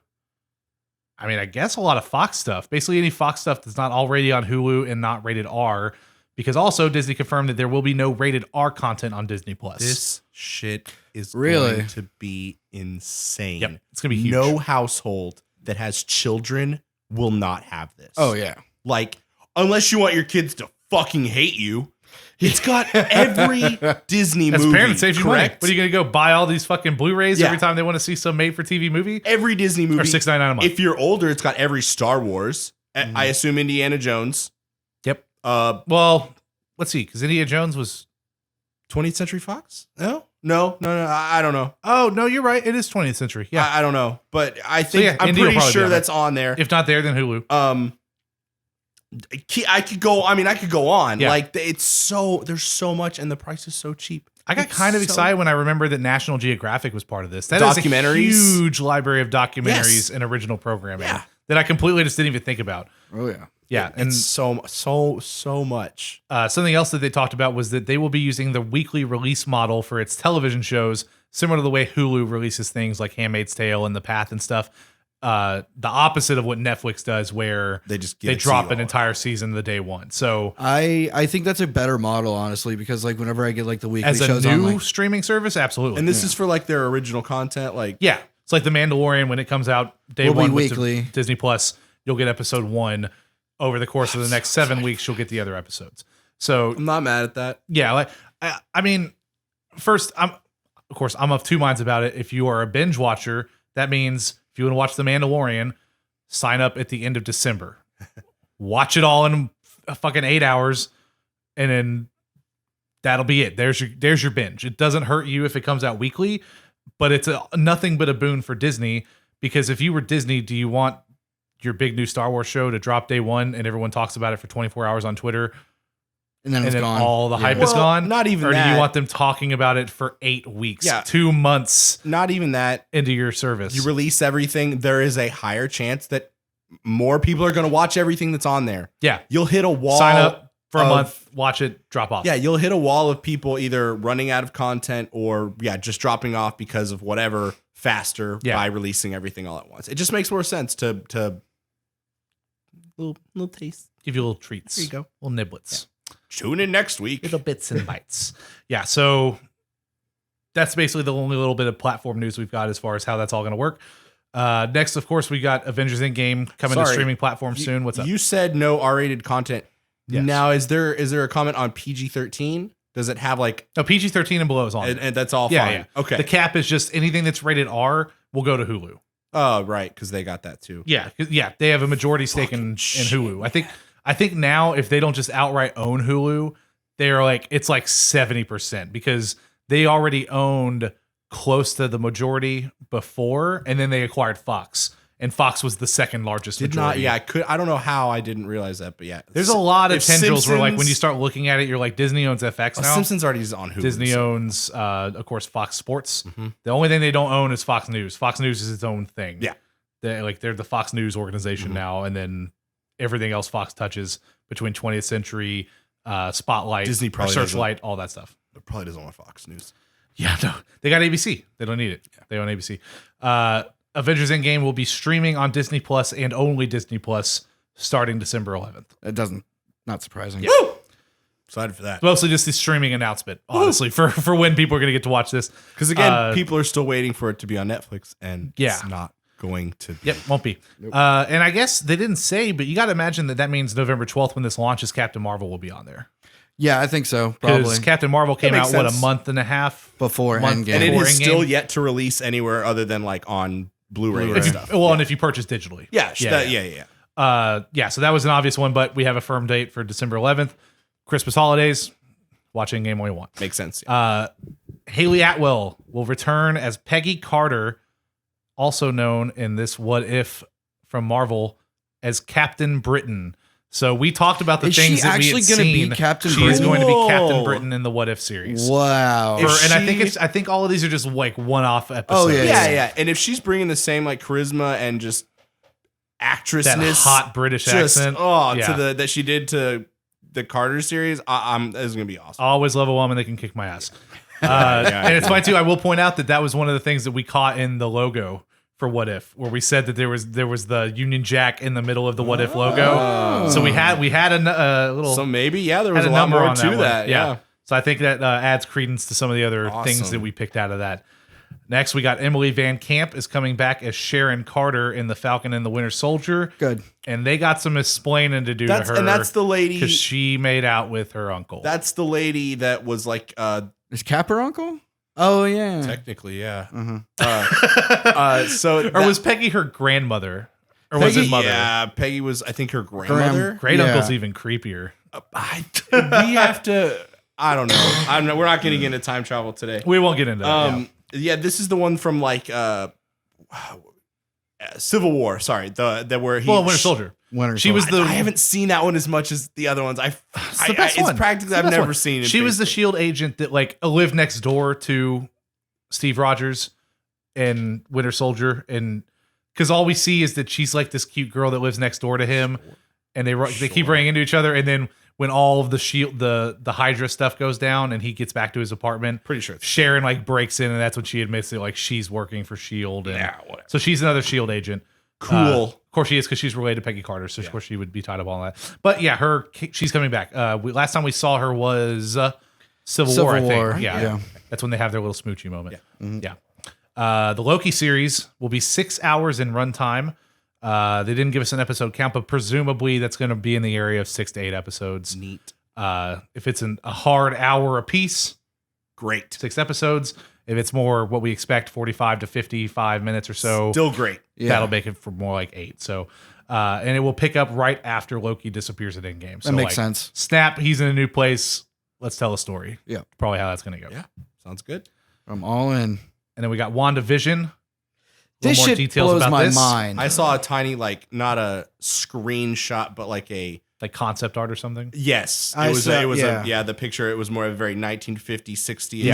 I mean, I guess a lot of Fox stuff. Basically any Fox stuff that's not already on Hulu and not rated R. Because also Disney confirmed that there will be no rated R content on Disney Plus. This shit is Really? going to be insane. Yep, it's going to be huge. No household that has children will not have this. Oh, yeah. Like, unless you want your kids to fucking hate you, it's got every Disney As movie. a parent, it saves you money. correct? What are you going to go buy all these fucking Blu-rays Yeah. every time they want to see some made-for-TV movie? Every Disney movie. Or $6.99 a month. If you're older, it's got every Star Wars. I assume Indiana Jones. Yep. 20th Well, let's see, because Indiana Jones was... Century Fox? No. I don't know. Oh, no, you're right. It is 20th century. Yeah. I don't know, but I think I'm Indy will pretty probably be sure on that's on there. If not there, then Hulu. I could go. I mean, I could go on. Yeah. Like, there's so much, and the price is so cheap. I got kind of excited when I remembered that National Geographic was part of this. That is a Documentaries? huge library of documentaries Yes. and original programming Yeah. that I completely just didn't even think about. Oh, yeah. Yeah, and It's so much. something else that they talked about was that they will be using the weekly release model for its television shows, similar to the way Hulu releases things like Handmaid's Tale and The Path and stuff. The opposite of what Netflix does, where They just drop an entire season the day one. So I think that's a better model, honestly, because like whenever I get like the weekly as a shows new on, like, streaming service, absolutely. And this is for like their original content. Like, Yeah, it's like The Mandalorian when it comes out day Will be one with weekly. Disney Plus. You'll get episode 1. Over the course of the next 7 weeks, you'll get the other episodes. So I'm not mad at that. yeah, like I mean, first, I'm of two minds about it. If you are a binge watcher, that means if you want to watch The Mandalorian, sign up at the end of December. Watch it all in fucking 8 hours, and then that'll be it. There's your binge. It doesn't hurt you if it comes out weekly, but it's nothing but a boon for Disney, because if you were Disney, do you want your big new Star Wars show to drop day one and everyone talks about it for 24 hours on Twitter and then and it's then gone. all the hype is Well, gone? not even Or do that. you want them talking about it for 8 weeks, Yeah. 2 months Not even that. into your service? You release everything, there is a higher chance that more people are going to watch everything that's on there. Yeah. You'll hit a wall. Sign up for a of- month, watch it, drop off. Yeah, you'll hit a wall of people either running out of content or just dropping off because of whatever faster by releasing everything all at once. It just makes more sense to little taste. Give you little treats. There you go. Little niblets. Tune in next week. Little bits and bites. Yeah, so that's basically the only little bit of platform news we've got as far as how that's all going to work. Next, of course, we got Avengers Endgame coming to streaming platforms soon. What's up? You said no R-rated content. Yes. Now, is there a comment on PG-13? Does it have like no PG-13 and below is on, and that's all yeah, fine? yeah. Okay. The cap is just anything that's rated R will go to Hulu. Oh, right, because they got that too. Yeah, they have a majority stake in Hulu. I think now if they don't just outright own Hulu, they're like it's like 70% because they already owned close to the majority before, and then they acquired Fox, and Fox was the second largest majority. I don't know how I didn't realize that, but yeah, there's a lot of if tendrils where like when Simpsons- you start looking at it, you're like Disney owns FX now. Simpsons already is on Hulu. Disney so- owns, of course, Fox Sports. The only thing they don't own is Fox News. Fox News is its own thing. Yeah. They're the Fox News organization now, and then everything else Fox touches between 20th Century, Spotlight, Disney probably Searchlight, all that stuff. It probably doesn't want Fox News. Yeah, no, they got ABC. They don't need it. They own ABC. Avengers Endgame will be streaming on Disney Plus and only Disney Plus starting December 11th. It doesn't. Not surprising. Woo! Excited for that. Mostly just the streaming announcement, honestly, for when people are going to get to watch this. Because again, people are still waiting for it to be on Netflix, and Yeah. it's not going to be. Yep, won't be. And I guess they didn't say, but you got to imagine that means November 12th when this launches, Captain Marvel will be on there. Yeah, I think so. Because Probably Captain Marvel came makes out, a sense. month and a half before month- Endgame. And it Before is Endgame. still yet to release anywhere other than like on Blu-ray and If you, stuff. well, and if you purchase digitally. Yeah. So that was an obvious one, but we have a firm date for December 11th. Christmas holidays, watch Endgame when you want. Makes sense. Haley Atwell will return as Peggy Carter, also known in this What If from Marvel as Captain Britain. So we talked about the Is things she that we actually had gonna seen. be Captain She is Britain? going to be Captain Whoa. Britain in the What If series. Wow. If And she- I think all of these are just like one-off episodes. yeah, yeah. And if she's bringing the same like charisma and just That actressness, hot British just accent. to that she did to the Carter series, this is gonna be awesome. I always love a woman that can kick my ass. And it's funny too. I will point out that was one of the things that we caught in the logo for What If, where we said that there was the Union Jack in the middle of the What If logo. So we had a little. So maybe there was had a lot number more on to one. that. Yeah. So I think that adds credence to some of the other things Awesome. that we picked out of that. Next, we got Emily Van Camp is coming back as Sharon Carter in The Falcon and the Winter Soldier. Good. And they got some explaining to do to her. And that's the lady. because she made out with her uncle. That's the lady that was like Is Cap her uncle? Oh yeah. technically, yeah. Uh-huh. So or was Peggy her grandmother? Or was it mother? Yeah, Peggy was, I think, her grandmother. Great Yeah. uncle's even creepier. We have to. I don't know. We're not getting into time travel today. We won't get into that. Yeah, this is the one from like Civil War. Sorry, the where he. Winter Soldier. Winter She was Soldier. the I haven't seen that one as much as the other ones. It's the best one. practically It's the I've best never one. seen it. She was the basically. Shield agent that like lived next door to Steve Rogers and Winter Soldier, and because all we see is that she's like this cute girl that lives next door to him, and they keep running into each other, and then when all of the Shield the Hydra stuff goes down and he gets back to his apartment, Pretty sure. Sharon like breaks in, and that's when she admits that like she's working for Shield, and Yeah, whatever. so she's another Shield agent. Cool. Of course she is because she's related to Peggy Carter, so of course she would be tied up on that. But yeah, she's coming back. Last time we saw her was Civil War, I think. Yeah. That's when they have their little smoochy moment. Yeah. The Loki series will be 6 hours in runtime. They didn't give us an episode count, but presumably that's going to be in the area of 6 to 8 episodes. Neat. If it's a hard hour a piece, Great. 6 episodes. If it's more what we expect, 45 to 55 minutes or so, Still great. Yeah. that'll make it for more like 8. So, and it will pick up right after Loki disappears at Endgame. So That makes like, sense. Snap, he's in a new place. Let's tell a story. Yeah. Probably how that's going to go. Yeah. Sounds good. I'm all in. And then we got WandaVision. This more shit details blows about my this. mind. I saw a tiny, like, not a screenshot, but like a. Like concept art or something. Yes, I saw- yeah. the picture. It was more of a very 1950s, 60s.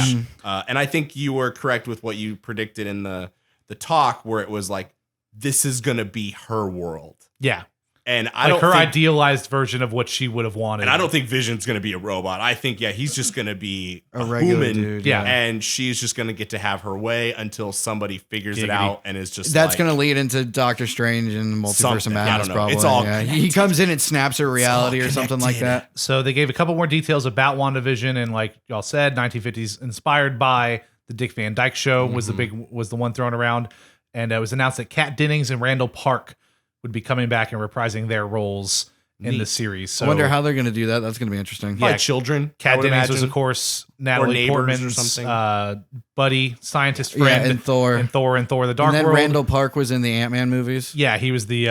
Yeah. And I think you were correct with what you predicted in the talk, where it was like, this is gonna be her world, Yeah. and I Like don't her think, idealized version of what she would have wanted. and I don't think Vision's gonna be a robot. I think he's just gonna be A regular human, dude, yeah. and she's just gonna get to have her way until somebody figures it Giggity. out and is just That's like, going to lead into Doctor Strange and the Multiverse of Something. I Madness, don't know. probably. It's all yeah. He connected. comes in and snaps her reality all or something like connected. that. So they gave a couple more details about WandaVision, and like y'all said, 1950s inspired by The Dick Van Dyke Show was the one thrown around, and it was announced that Kat Dennings and Randall Park would be coming back and reprising their roles in the series. So I wonder how they're going to do that. That's going to be interesting. Probably children. Kat I would Dennings was, imagine. of course, Natalie neighbors or Portman's something. buddy, scientist friend, and Thor. and Thor the Dark And then World. Randall Park was in the Ant-Man movies. Yeah, he was the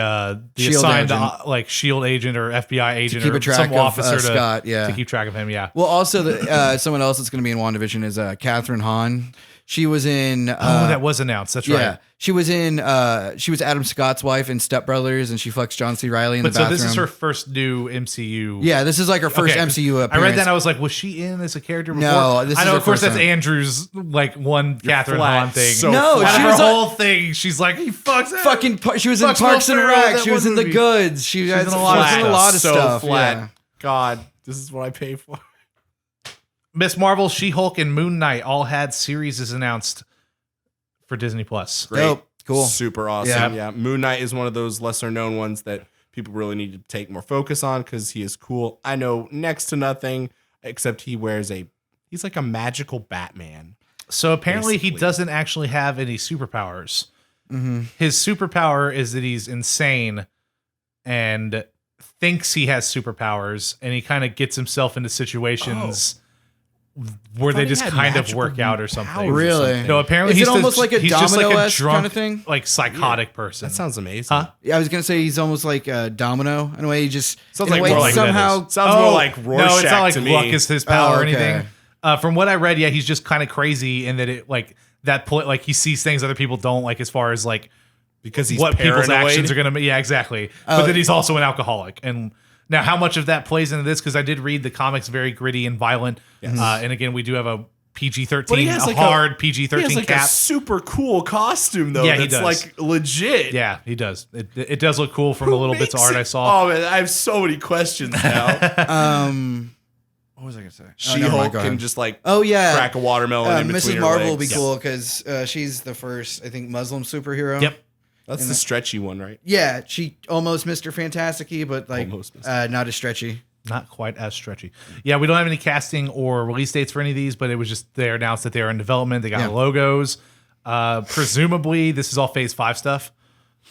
Shield assigned agent. Shield agent or FBI agent keep or a track some of, officer Scott, yeah. to keep track of him. Yeah. Well, also someone else that's going to be in WandaVision is Catherine Hahn. She was in. That was announced. That's Yeah, right. she was in. She was Adam Scott's wife in Step Brothers, and she fucks John C. Reilly in But the so bathroom. this is her first new MCU. Yeah, this is like her first Okay, MCU appearance. I read that and I was like, was she in as a character before? No, this I is know, her of course, first that's time. Andrew's like one Catherine flat. Hahn thing. So No, flat. Out she of was her a- whole thing, she's like, he fucks that. fucking. She was in Fucks Parks Will and Ferrell, Rec. that She was one in The movie. Goods. She was in a lot of in a stuff. lot of so stuff. flat. Yeah. God, this is what I pay for. Miss Marvel, She-Hulk, and Moon Knight all had series announced for Disney Plus. Great. Dope. Cool. Super awesome. Yeah. Yeah. Moon Knight is one of those lesser known ones that people really need to take more focus on because he is cool. I know next to nothing except he's like a magical Batman. So apparently he Basically. doesn't actually have any superpowers. Mm-hmm. His superpower is that he's insane and thinks he has superpowers, and he kind of gets himself into situations where they thought he just had kind of magical work out or something. powers or Really? something. No, apparently Is he's it almost just, like a he's just like a Domino-esque drunk, kind of thing? like psychotic person. That sounds amazing. Huh? Yeah, I was gonna say he's almost like a Domino in a way. He just Sounds in a like way more like somehow. Sounds more like Rorschach no, it's not like to luck me. is his power or okay. anything. From what I read, yeah, he's just kind of crazy in that it like that point, like he sees things other people don't, like as far as like because he's what people's paranoid. actions are going to be. Yeah, exactly. But then he's also an alcoholic. And now how much of that plays into this? Because I did read the comics very gritty and violent. And again, we do have a PG-13, But he has like hard He PG-13 has like cap. a super cool costume though. Yeah, he that's does. like legit. Yeah, he does. It does look cool from the little bits of Makes art it- I saw. Oh man, I have so many questions now. What was I gonna say? She-Hulk go ahead. can just like Oh yeah, crack a watermelon in between Mrs. her Marvel will legs. be cool because she's the first, I think, Muslim superhero. Yep. That's the stretchy one, right? Yeah, she almost Mr. Fantastic-y, but like Almost Mr. not as stretchy. Not quite as stretchy. Yeah, we don't have any casting or release dates for any of these, but it was just they announced that they are in development. They got Yeah. logos. Presumably, this is all Phase 5 stuff.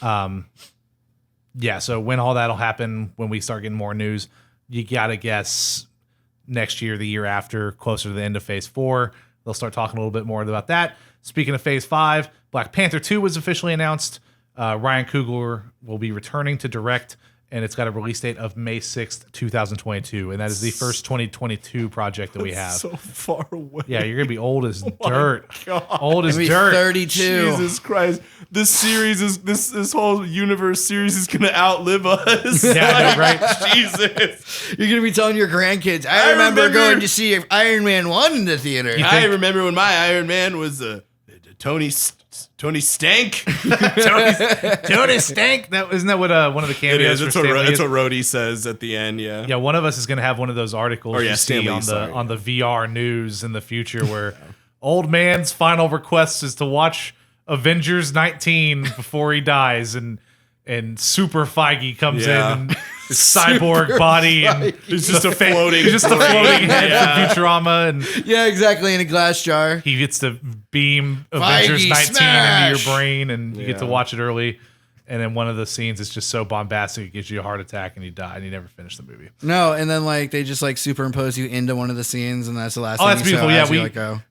Yeah, so when all that'll happen, when we start getting more news, you got to guess next year, the year after, closer to the end of Phase 4. They'll start talking a little bit more about that. Speaking of Phase 5, Black Panther 2 was officially announced. Ryan Coogler will be returning to direct, and it's got a release date of May 6th, 2022. And that is the first 2022 project that we have. So far away. Yeah, you're going to be old as dirt. God. Old as Maybe dirt. 32. Jesus Christ! This series is this whole universe series is gonna outlive us. Yeah, I know, right? Jesus! You're gonna be telling your grandkids. I remember going to see Iron Man 1 in the theater. I remember when my Iron Man was Tony Stank. Tony Stank. Isn't that what one of the It cameos is. for Stan Lee That's is? what Rhodey says at the end. Yeah. Yeah, one of us is going to have one of those articles Or, yeah, you Stan see Lee, on the sorry. on the VR news in the future where old man's final request is to watch Avengers 19 before he dies, and Super Feige comes Yeah. in and his cyborg body and It's just a floating. he's just a floating head from Futurama, and Yeah, exactly, in a glass jar. he gets to beam Avengers 19 smash! into your brain, and you get to Yeah. watch it early. And then one of the scenes is just so bombastic it gives you a heart attack, and you die, and you never finish the movie. No, and then like they just like superimpose you into one of the scenes, and that's the last. Oh, thing that's you saw beautiful. Yeah, as you, we- like, go.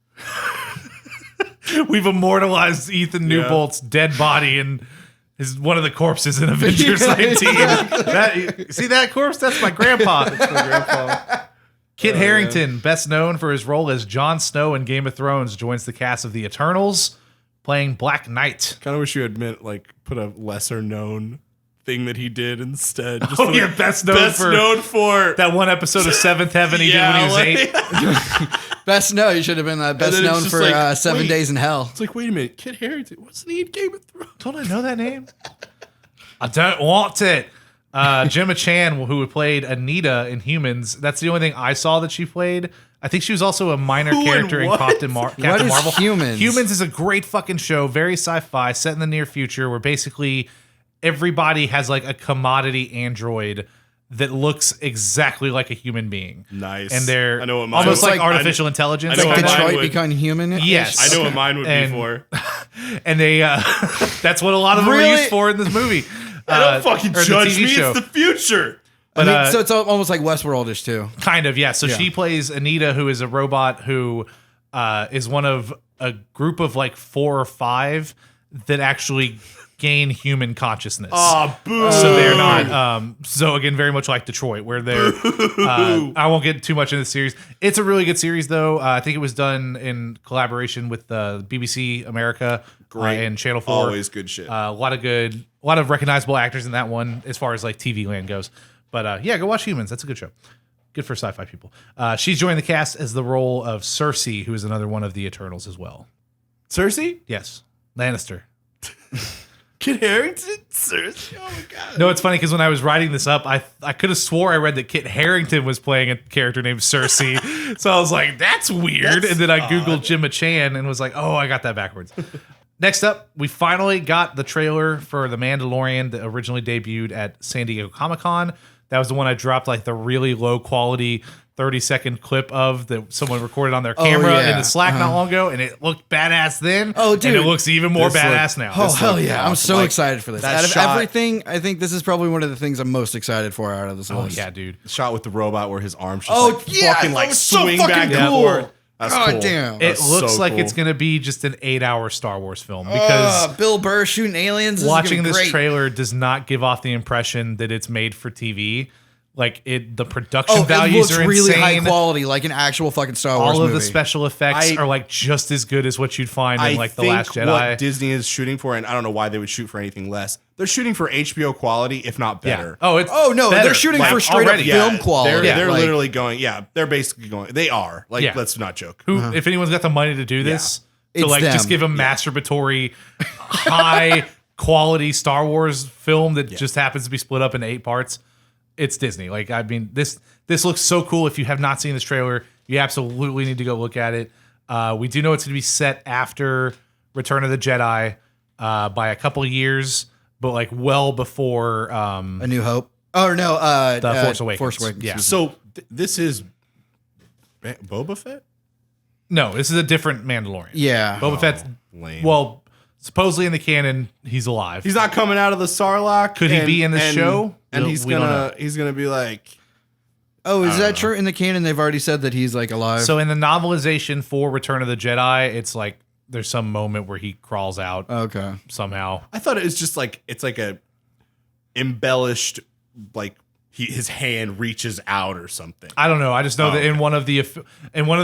We've immortalized Ethan Newbolt's dead body and is one of the corpses in Avengers 19. See that corpse? That's my grandpa. That's my grandpa. Kit Harington, best known for his role as Jon Snow in Game of Thrones, joins the cast of The Eternals, playing Black Knight. Kind of wish you had put a lesser known thing that he did instead. Just Oh, put, yeah, like, best known for that one episode of Seventh Heaven he did when he was 8. Best no, you should have been best then it's known just for like, 7 wait. Days in Hell. It's like, wait a minute, Kit Harington wasn't he in Game of Thrones? Don't I know that name? I don't want it. Gemma Chan, who played Anita in Humans, that's the only thing I saw that she played. I think she was also a minor Who character and in what? Captain What Marvel. is Humans? Humans is a great fucking show, very sci-fi, set in the near future, where basically everybody has like a commodity android that looks exactly like a human being. Nice. And they're I know what mine almost would- like artificial intelligence. I know Like what mine Detroit would- become human. Yes. I know what mine would And- be for. And they that's what a lot of them were Really? used for in this movie. Don't fucking or the judge TV me. show. It's the future. But, So it's almost like Westworldish too. kind of, yeah. So Yeah. she plays Anita, who is a robot who is one of a group of like 4 or 5 that actually gain human consciousness. Oh, boo. So they're not. So again, very much like Detroit, where they're. I won't get too much into the series. It's a really good series, though. I think it was done in collaboration with BBC America and Channel 4. Always good shit. A lot of recognizable actors in that one, as far as like TV land goes. But yeah, go watch Humans. That's a good show. Good for sci-fi people. She's joined the cast as the role of Cersei, who is another one of the Eternals as well. Cersei? Yes, Lannister. Kit Harington? Cersei? Oh my god. No, it's funny because when I was writing this up, I could have swore I read that Kit Harington was playing a character named Cersei. So I was like, that's weird. And then I Googled Gemma Chan and was like, oh, I got that backwards. Next up, we finally got the trailer for The Mandalorian that originally debuted at San Diego Comic-Con. That was the one I dropped like the really low quality 30-second clip of that someone recorded on their camera yeah. in the Slack not long ago, and it looked badass then. Oh, and dude. it looks even more This badass now. Oh hell looked yeah! I'm awesome. so Like, excited for this. that Out of shot- everything, I think this is probably one of the things I'm most excited for out of this Oh list. yeah, dude. Shot with the robot where his arms just Oh, like yeah, fucking that like was so swing fucking back and cool. forth. That's God cool. damn. It That's looks so like cool. it's going to be just an 8-hour Star Wars film because Bill Burr shooting aliens. watching this great. trailer does not give off the impression that it's made for TV. Like the production Oh, it values looks are really high insane. quality, like an actual fucking Star Wars All of movie. the special effects are like just as good as what you'd find in like The Last Jedi. What Disney is shooting for, and I don't know why they would shoot for anything less. They're shooting for HBO quality, if not better. Oh, it's Oh no, better. they're shooting Like, for straight already. up film quality. They're Like, literally going. Yeah, they're basically going. They are like. Yeah. Let's not joke. Who, if anyone's got the money to do this, to It's like just them. give a masturbatory, high quality Star Wars film that just happens to be split up into 8 parts, it's Disney. Like, I mean, this looks so cool. If you have not seen this trailer, you absolutely need to go look at it. We do know it's going to be set after Return of the Jedi by a couple of years, but like well before A New Hope. Oh no, The Force Awakens. Force Awakens. Yeah. So this is Boba Fett. No, this is a different Mandalorian. Yeah. Boba Fett's Lame. well, supposedly in the canon, he's alive. He's not coming out of the Sarlacc. Could he be in the show? And We don't know. he's gonna be like. Oh, is that true? In the canon, they've already said that he's like alive. So in the novelization for Return of the Jedi, it's like there's some moment where he crawls out okay. somehow. I thought it was just like it's like a embellished like his hand reaches out or something. I don't know. I just know that okay. in one of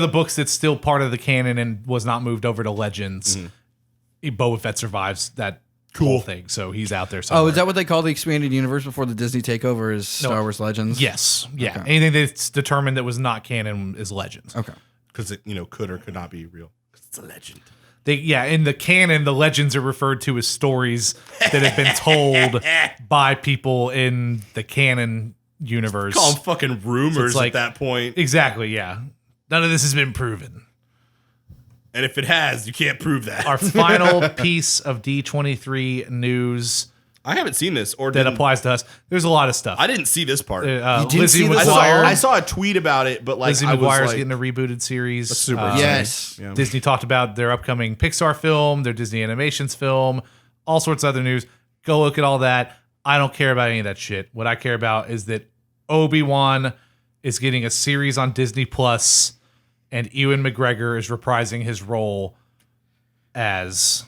the books that's still part of the canon and was not moved over to Legends, Boba Fett survives that whole thing. So he's out there somewhere. Oh, is that what they call the expanded universe before the Disney takeover? Is Star Wars Legends? Yes. Yeah. Okay. Anything that's determined that was not canon is Legends. Okay. Because it could or could not be real. 'Cause it's a legend. In the canon, the legends are referred to as stories that have been told by people in the canon universe. Call them fucking rumors like- at that point. Exactly, yeah. None of this has been proven. And if it has, you can't prove that. Our final piece of D23 news I haven't seen this or that didn't, applies to us. There's a lot of stuff. I didn't see this part. You didn't Lizzie see this? McGuire. I saw a tweet about it, but like Lizzie I was McGuire's like, getting a rebooted series. That's super Yes. Yeah. Disney talked about their upcoming Pixar film, their Disney Animations film, all sorts of other news. Go look at all that. I don't care about any of that shit. What I care about is that Obi-Wan is getting a series on Disney Plus, and Ewan McGregor is reprising his role as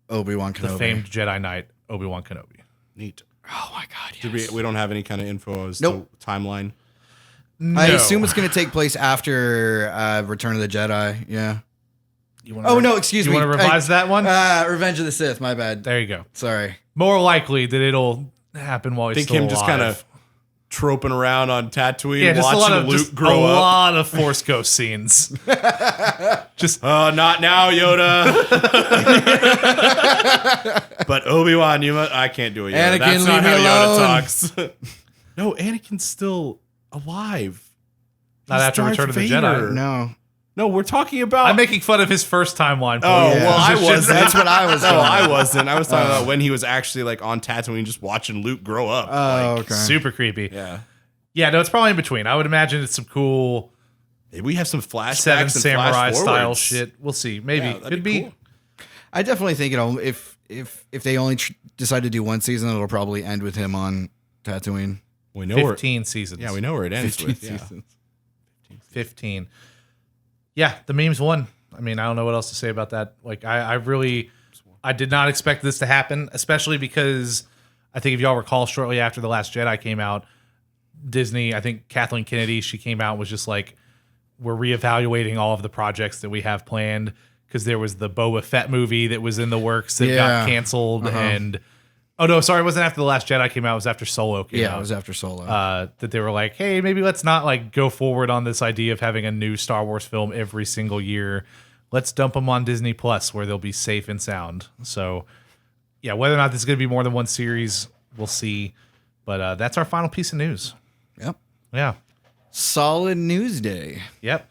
Obi-Wan the Kenobi. famed Jedi Knight Obi-Wan Kenobi. Neat. Oh my god. Did we don't have any kind of info as Nope. to timeline. I No. assume it's going to take place after Return of the Jedi. Yeah. You wanna Oh no, excuse you me. want to revise that one? Revenge of the Sith. My bad. There you go. Sorry. More likely that it'll happen while he's Think still him alive. just kind of troping around on Tatooine, yeah, just a lot watching of Luke just grow a up. lot of Force Ghost scenes. Just Not now, Yoda. But Obi-Wan, I can't do it. Yoda. Anakin, That's not leave me how alone. Yoda talks. No, Anakin's still alive. not He's after Darth Return of the Vader. Jedi. No. No, we're talking about. I'm making fun of his first timeline. Oh, point. well, I wasn't. That's what I was No, going. I wasn't. I was talking about when he was actually like on Tatooine, just watching Luke grow up. Oh, Like, okay. Super creepy. yeah. Yeah, no, it's probably in between. I would imagine it's some cool Maybe we have some flashbacks Seven and Samurai flash style forwards. shit. We'll see. Maybe. Yeah, that'd Could be. cool. I definitely think if they only decide to do one season, it'll probably end with him on Tatooine. We know 15 seasons. we know where it ends 15 with. Yeah. seasons. 15. Yeah, the memes won. I mean, I don't know what else to say about that. Like, I did not expect this to happen, especially because I think if y'all recall, shortly after The Last Jedi came out, Disney, I think Kathleen Kennedy, she came out and was just like, we're reevaluating all of the projects that we have planned, because there was the Boba Fett movie that was in the works that got canceled. And oh no, sorry, it wasn't after The Last Jedi came out. It was after Solo came out. Yeah, it was after Solo. That they were like, hey, maybe let's not like go forward on this idea of having a new Star Wars film every single year. Let's dump them on Disney Plus where they'll be safe and sound. So yeah, whether or not this is going to be more than one series, we'll see. But that's our final piece of news. Yep. Yeah. Solid news day. Yep.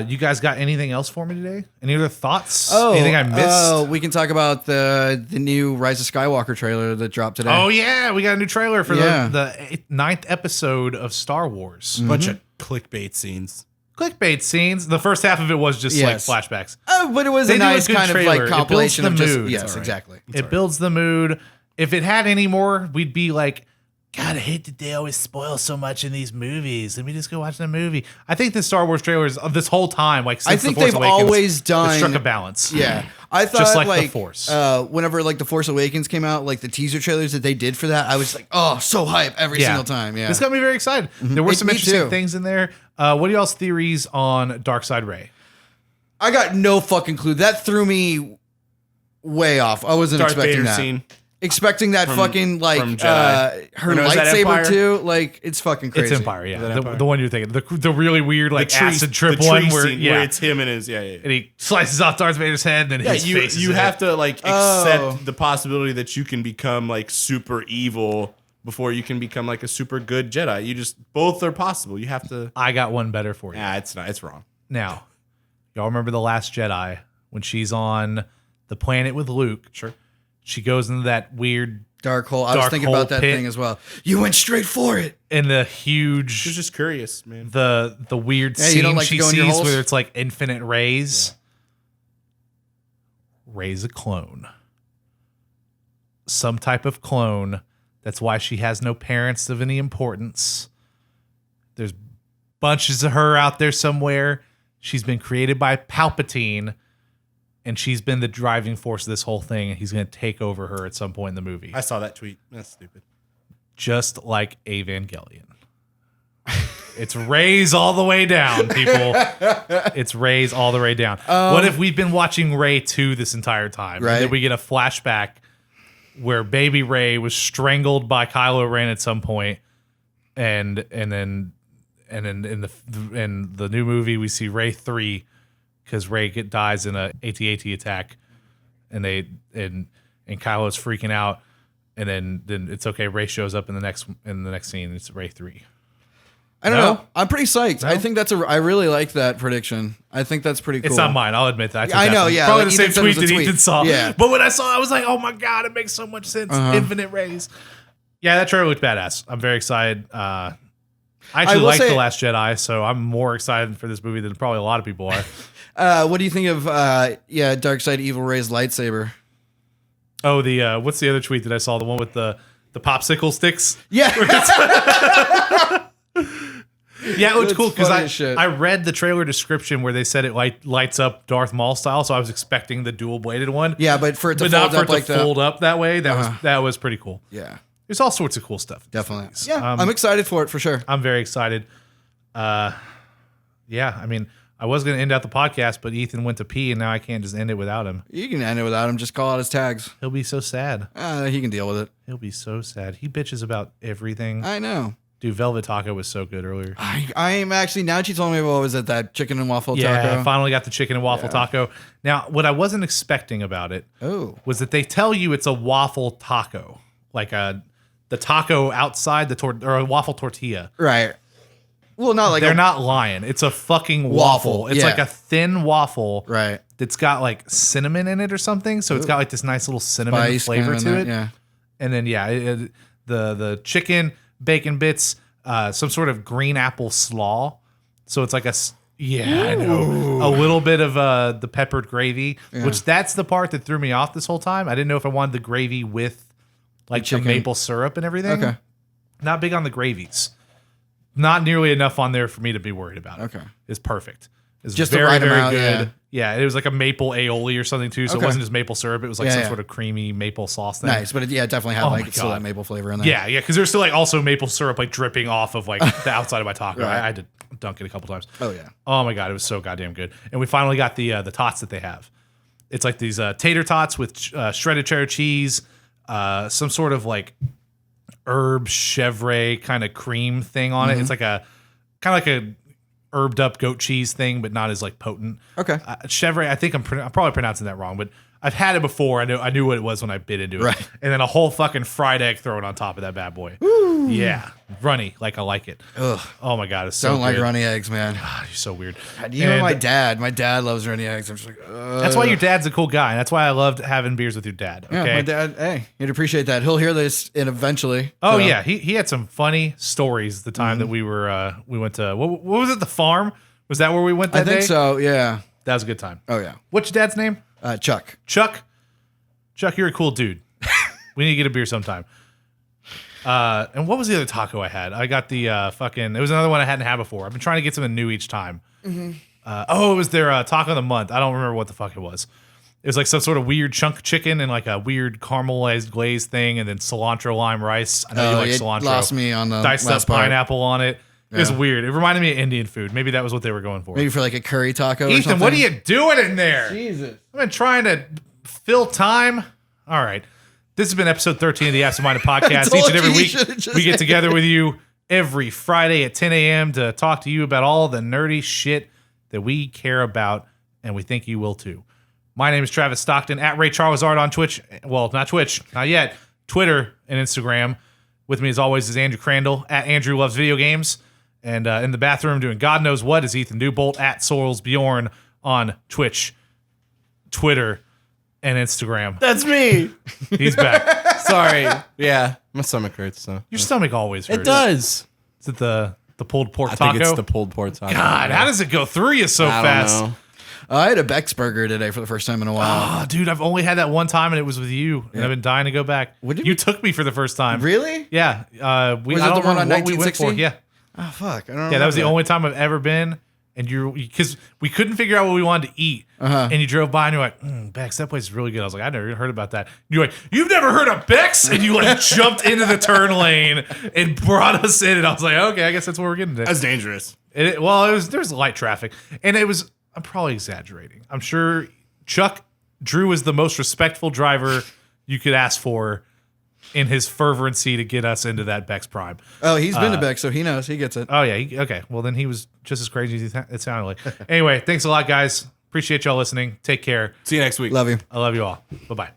You guys got anything else for me today? Any other thoughts? Anything I missed? Oh, we can talk about the new Rise of Skywalker trailer that dropped today. Oh yeah, we got a new trailer for Yeah. the 9th episode of Star Wars. Bunch of clickbait scenes. Clickbait scenes. The first half of it was just Yes. like flashbacks. Oh, but it was They a do a nice good kind of trailer. like It compilation of builds the just mood. yes, It's all right. exactly. It builds the mood. If it had any more, we'd be like, God, I hate that they always spoil so much in these movies. Let me just go watch the movie. I think the Star Wars trailers this whole time, like since I think the Force they've Awakens, always done it struck a balance. Yeah, I thought Just like like The Force. whenever like the Force Awakens came out, like the teaser trailers that they did for that, I was like, oh, so hype every single time. Yeah, This got me very excited. There were some Me interesting too. things in there. What are y'all's theories on Darkseid Rey? I got no fucking clue. That threw me way off. I wasn't Darth expecting Vader that. scene. Expecting that fucking like from Jedi. her Or no, is that lightsaber Empire? too. Like it's fucking crazy. It's Empire, yeah. that The, Empire? the one you're thinking. The really weird, like, acid trip the one tree where, scene where it's him and his and he slices off Darth Vader's head and then Yeah, his face is you in have it. to like Oh. accept the possibility that you can become like super evil before you can become like a super good Jedi. You just both are possible. You have to. I got one better for you. It's not. It's wrong. Now, y'all remember The Last Jedi when she's on the planet with Luke? Sure. She goes into that weird Dark hole. I was Dark thinking hole about that pit. thing as well. You went straight for it. and the She's huge just curious, man. the weird Yeah, you scene don't like to she go in your sees holes? where it's like infinite rays. Ray's a clone. Some type of clone. That's why she has no parents of any importance. There's bunches of her out there somewhere. She's been created by Palpatine, and she's been the driving force of this whole thing, and he's going to take over her at some point in the movie. I saw that tweet. That's stupid. Just like Evangelion. It's Ray's all the way down, people. It's Ray's all the way down. What if we've been watching Ray 2 this entire time? Right. And then we get a flashback where baby Ray was strangled by Kylo Ren at some point, and then in the new movie we see Ray 3 because Ray dies in a AT-AT attack, and Kylo's freaking out, and then it's okay. Ray shows up in the next scene. It's Ray 3. I don't No? know. I'm pretty psyched. No? I think I really like that prediction. I think that's pretty cool. It's not mine. I'll admit that. I took I that know, from- yeah, Probably like the same Ethan said it tweet was that a tweet. Ethan saw. Yeah. But when I saw it, I was like, oh my God, it makes so much sense. Infinite Rays. Yeah, that trailer looked badass. I'm very excited. I actually will like say- The Last Jedi, so I'm more excited for this movie than probably a lot of people are. What do you think of Darkseid Evil Ray's lightsaber? Oh, the what's the other tweet that I saw? The one with the popsicle sticks? Yeah. Yeah, it looked That's cool because funny as shit. I read the trailer description where they said it lights up Darth Maul style, so I was expecting the dual bladed one. Yeah, but for it to But fold not for up it to like that. fold up that way. That was pretty cool. Yeah, There's all sorts of cool stuff. definitely. Things. Yeah, I'm excited for it for sure. I'm very excited. Yeah, I mean, I was going to end out the podcast, but Ethan went to pee, and now I can't just end it without him. You can end it without him. Just call out his tags. He'll be so sad. He can deal with it. He'll be so sad. He bitches about everything. I know. Dude, Velvet Taco was so good earlier. I am actually, now that you told me what was it, that chicken and waffle Yeah, taco? I finally got the chicken and waffle taco. Now, what I wasn't expecting about it Oh. was that they tell you it's a waffle taco, like the taco outside or a waffle tortilla. Right. Well, not like They're not lying. It's a fucking waffle. It's yeah. like a thin waffle. Right. That's got like cinnamon in it or something. So it's got like this nice little cinnamon Spice flavor kind of to in it. there, yeah. And then the chicken, bacon bits, some sort of green apple slaw. So it's like I know. A little bit of the peppered gravy, which that's the part that threw me off this whole time. I didn't know if I wanted the gravy with like the maple syrup and everything. Okay. Not big on the gravies. Not nearly enough on there for me to be worried about. Okay. It's perfect. It's Just very, the right very amount, good. Yeah, it was like a maple aioli or something too. So it wasn't just maple syrup. It was like some sort of creamy maple sauce thing. Nice, but it definitely had like still that maple flavor in there. Yeah, because there's still like also maple syrup like dripping off of like the outside of my taco. Right. I had to dunk it a couple times. Oh yeah. Oh my god, it was so goddamn good. And we finally got the tots that they have. It's like these tater tots with shredded cheddar cheese, some sort of like herb chevre kind of cream thing on it. It's like a kind of like a herbed up goat cheese thing, but not as like potent. Okay. Chevre, I think I'm probably pronouncing that wrong, but I've had it before. I knew what it was when I bit into it. Right. And then a whole fucking fried egg thrown on top of that bad boy. Woo. Yeah, runny like I like it. Ugh. Oh my god, it's so Don't like good. runny eggs, man. God, you're so weird. Even my dad loves runny eggs. I'm just like, that's why your dad's a cool guy. And that's why I loved having beers with your dad. Okay? Yeah, my dad. Hey, you'd appreciate that. He'll hear this and eventually. Oh yeah, he had some funny stories the time that we went to what was it, the farm? Was that where we went that day? I think so. Yeah. That was a good time. Oh yeah. What's your dad's name? Chuck. Chuck, you're a cool dude. We need to get a beer sometime. And what was the other taco I had? I got the it was another one I hadn't had before. I've been trying to get something new each time. It was their taco of the month. I don't remember what the fuck it was. It was like some sort of weird chunk chicken and like a weird caramelized glaze thing, and then cilantro lime rice. I know you like cilantro. Lost me on the diced last up part. pineapple on it. It was weird. It reminded me of Indian food. Maybe that was what they were going for. Maybe for like a curry taco. Ethan, or something. what are you doing in there? Jesus. I've been trying to fill time. All right. This has been episode 13 of the Absent Minded Podcast. Each and every week, we get together with you every Friday at 10 a.m. to talk to you about all the nerdy shit that we care about, and we think you will too. My name is Travis Stockton, at Ray Charles Art on Twitch. Well, not Twitch, not yet. Twitter and Instagram. With me, as always, is Andrew Crandell, at Andrew Loves Video Games. And in the bathroom doing God knows what is Ethan Newbolt, at Sorrels Bjorn on Twitch, Twitter, and Instagram. That's me. He's back. Sorry. Yeah, my stomach hurts. So Your stomach always hurts. it does. Is it the pulled pork I taco? think it's the pulled pork taco. God, how does it go through you so I fast? don't know. I had a Beck's burger today for the first time in a while. Oh, dude, I've only had that one time, and it was with you. And I've been dying to go back. What did You we- took me for the first time. Really? Yeah. Was I it don't the one on remember what we went for. 1960? Yeah. Oh fuck! I don't know. Yeah, that was the only time I've ever been. And because we couldn't figure out what we wanted to eat. And you drove by and you're like, Beck's, that place is really good. I was like, I never heard about that. And you're like, you've never heard of Beck's? And you like jumped into the turn lane and brought us in. And I was like, okay, I guess that's what we're getting to. That's dangerous. There's light traffic. And I'm probably exaggerating. I'm sure Drew is the most respectful driver you could ask for in his fervency to get us into that Beck's Prime. Oh, he's been to Beck, so he knows. He gets it. Oh, yeah. Okay. Well, then he was just as crazy as it sounded like. Anyway, thanks a lot, guys. Appreciate y'all listening. Take care. See you next week. Love you. I love you all. Bye-bye.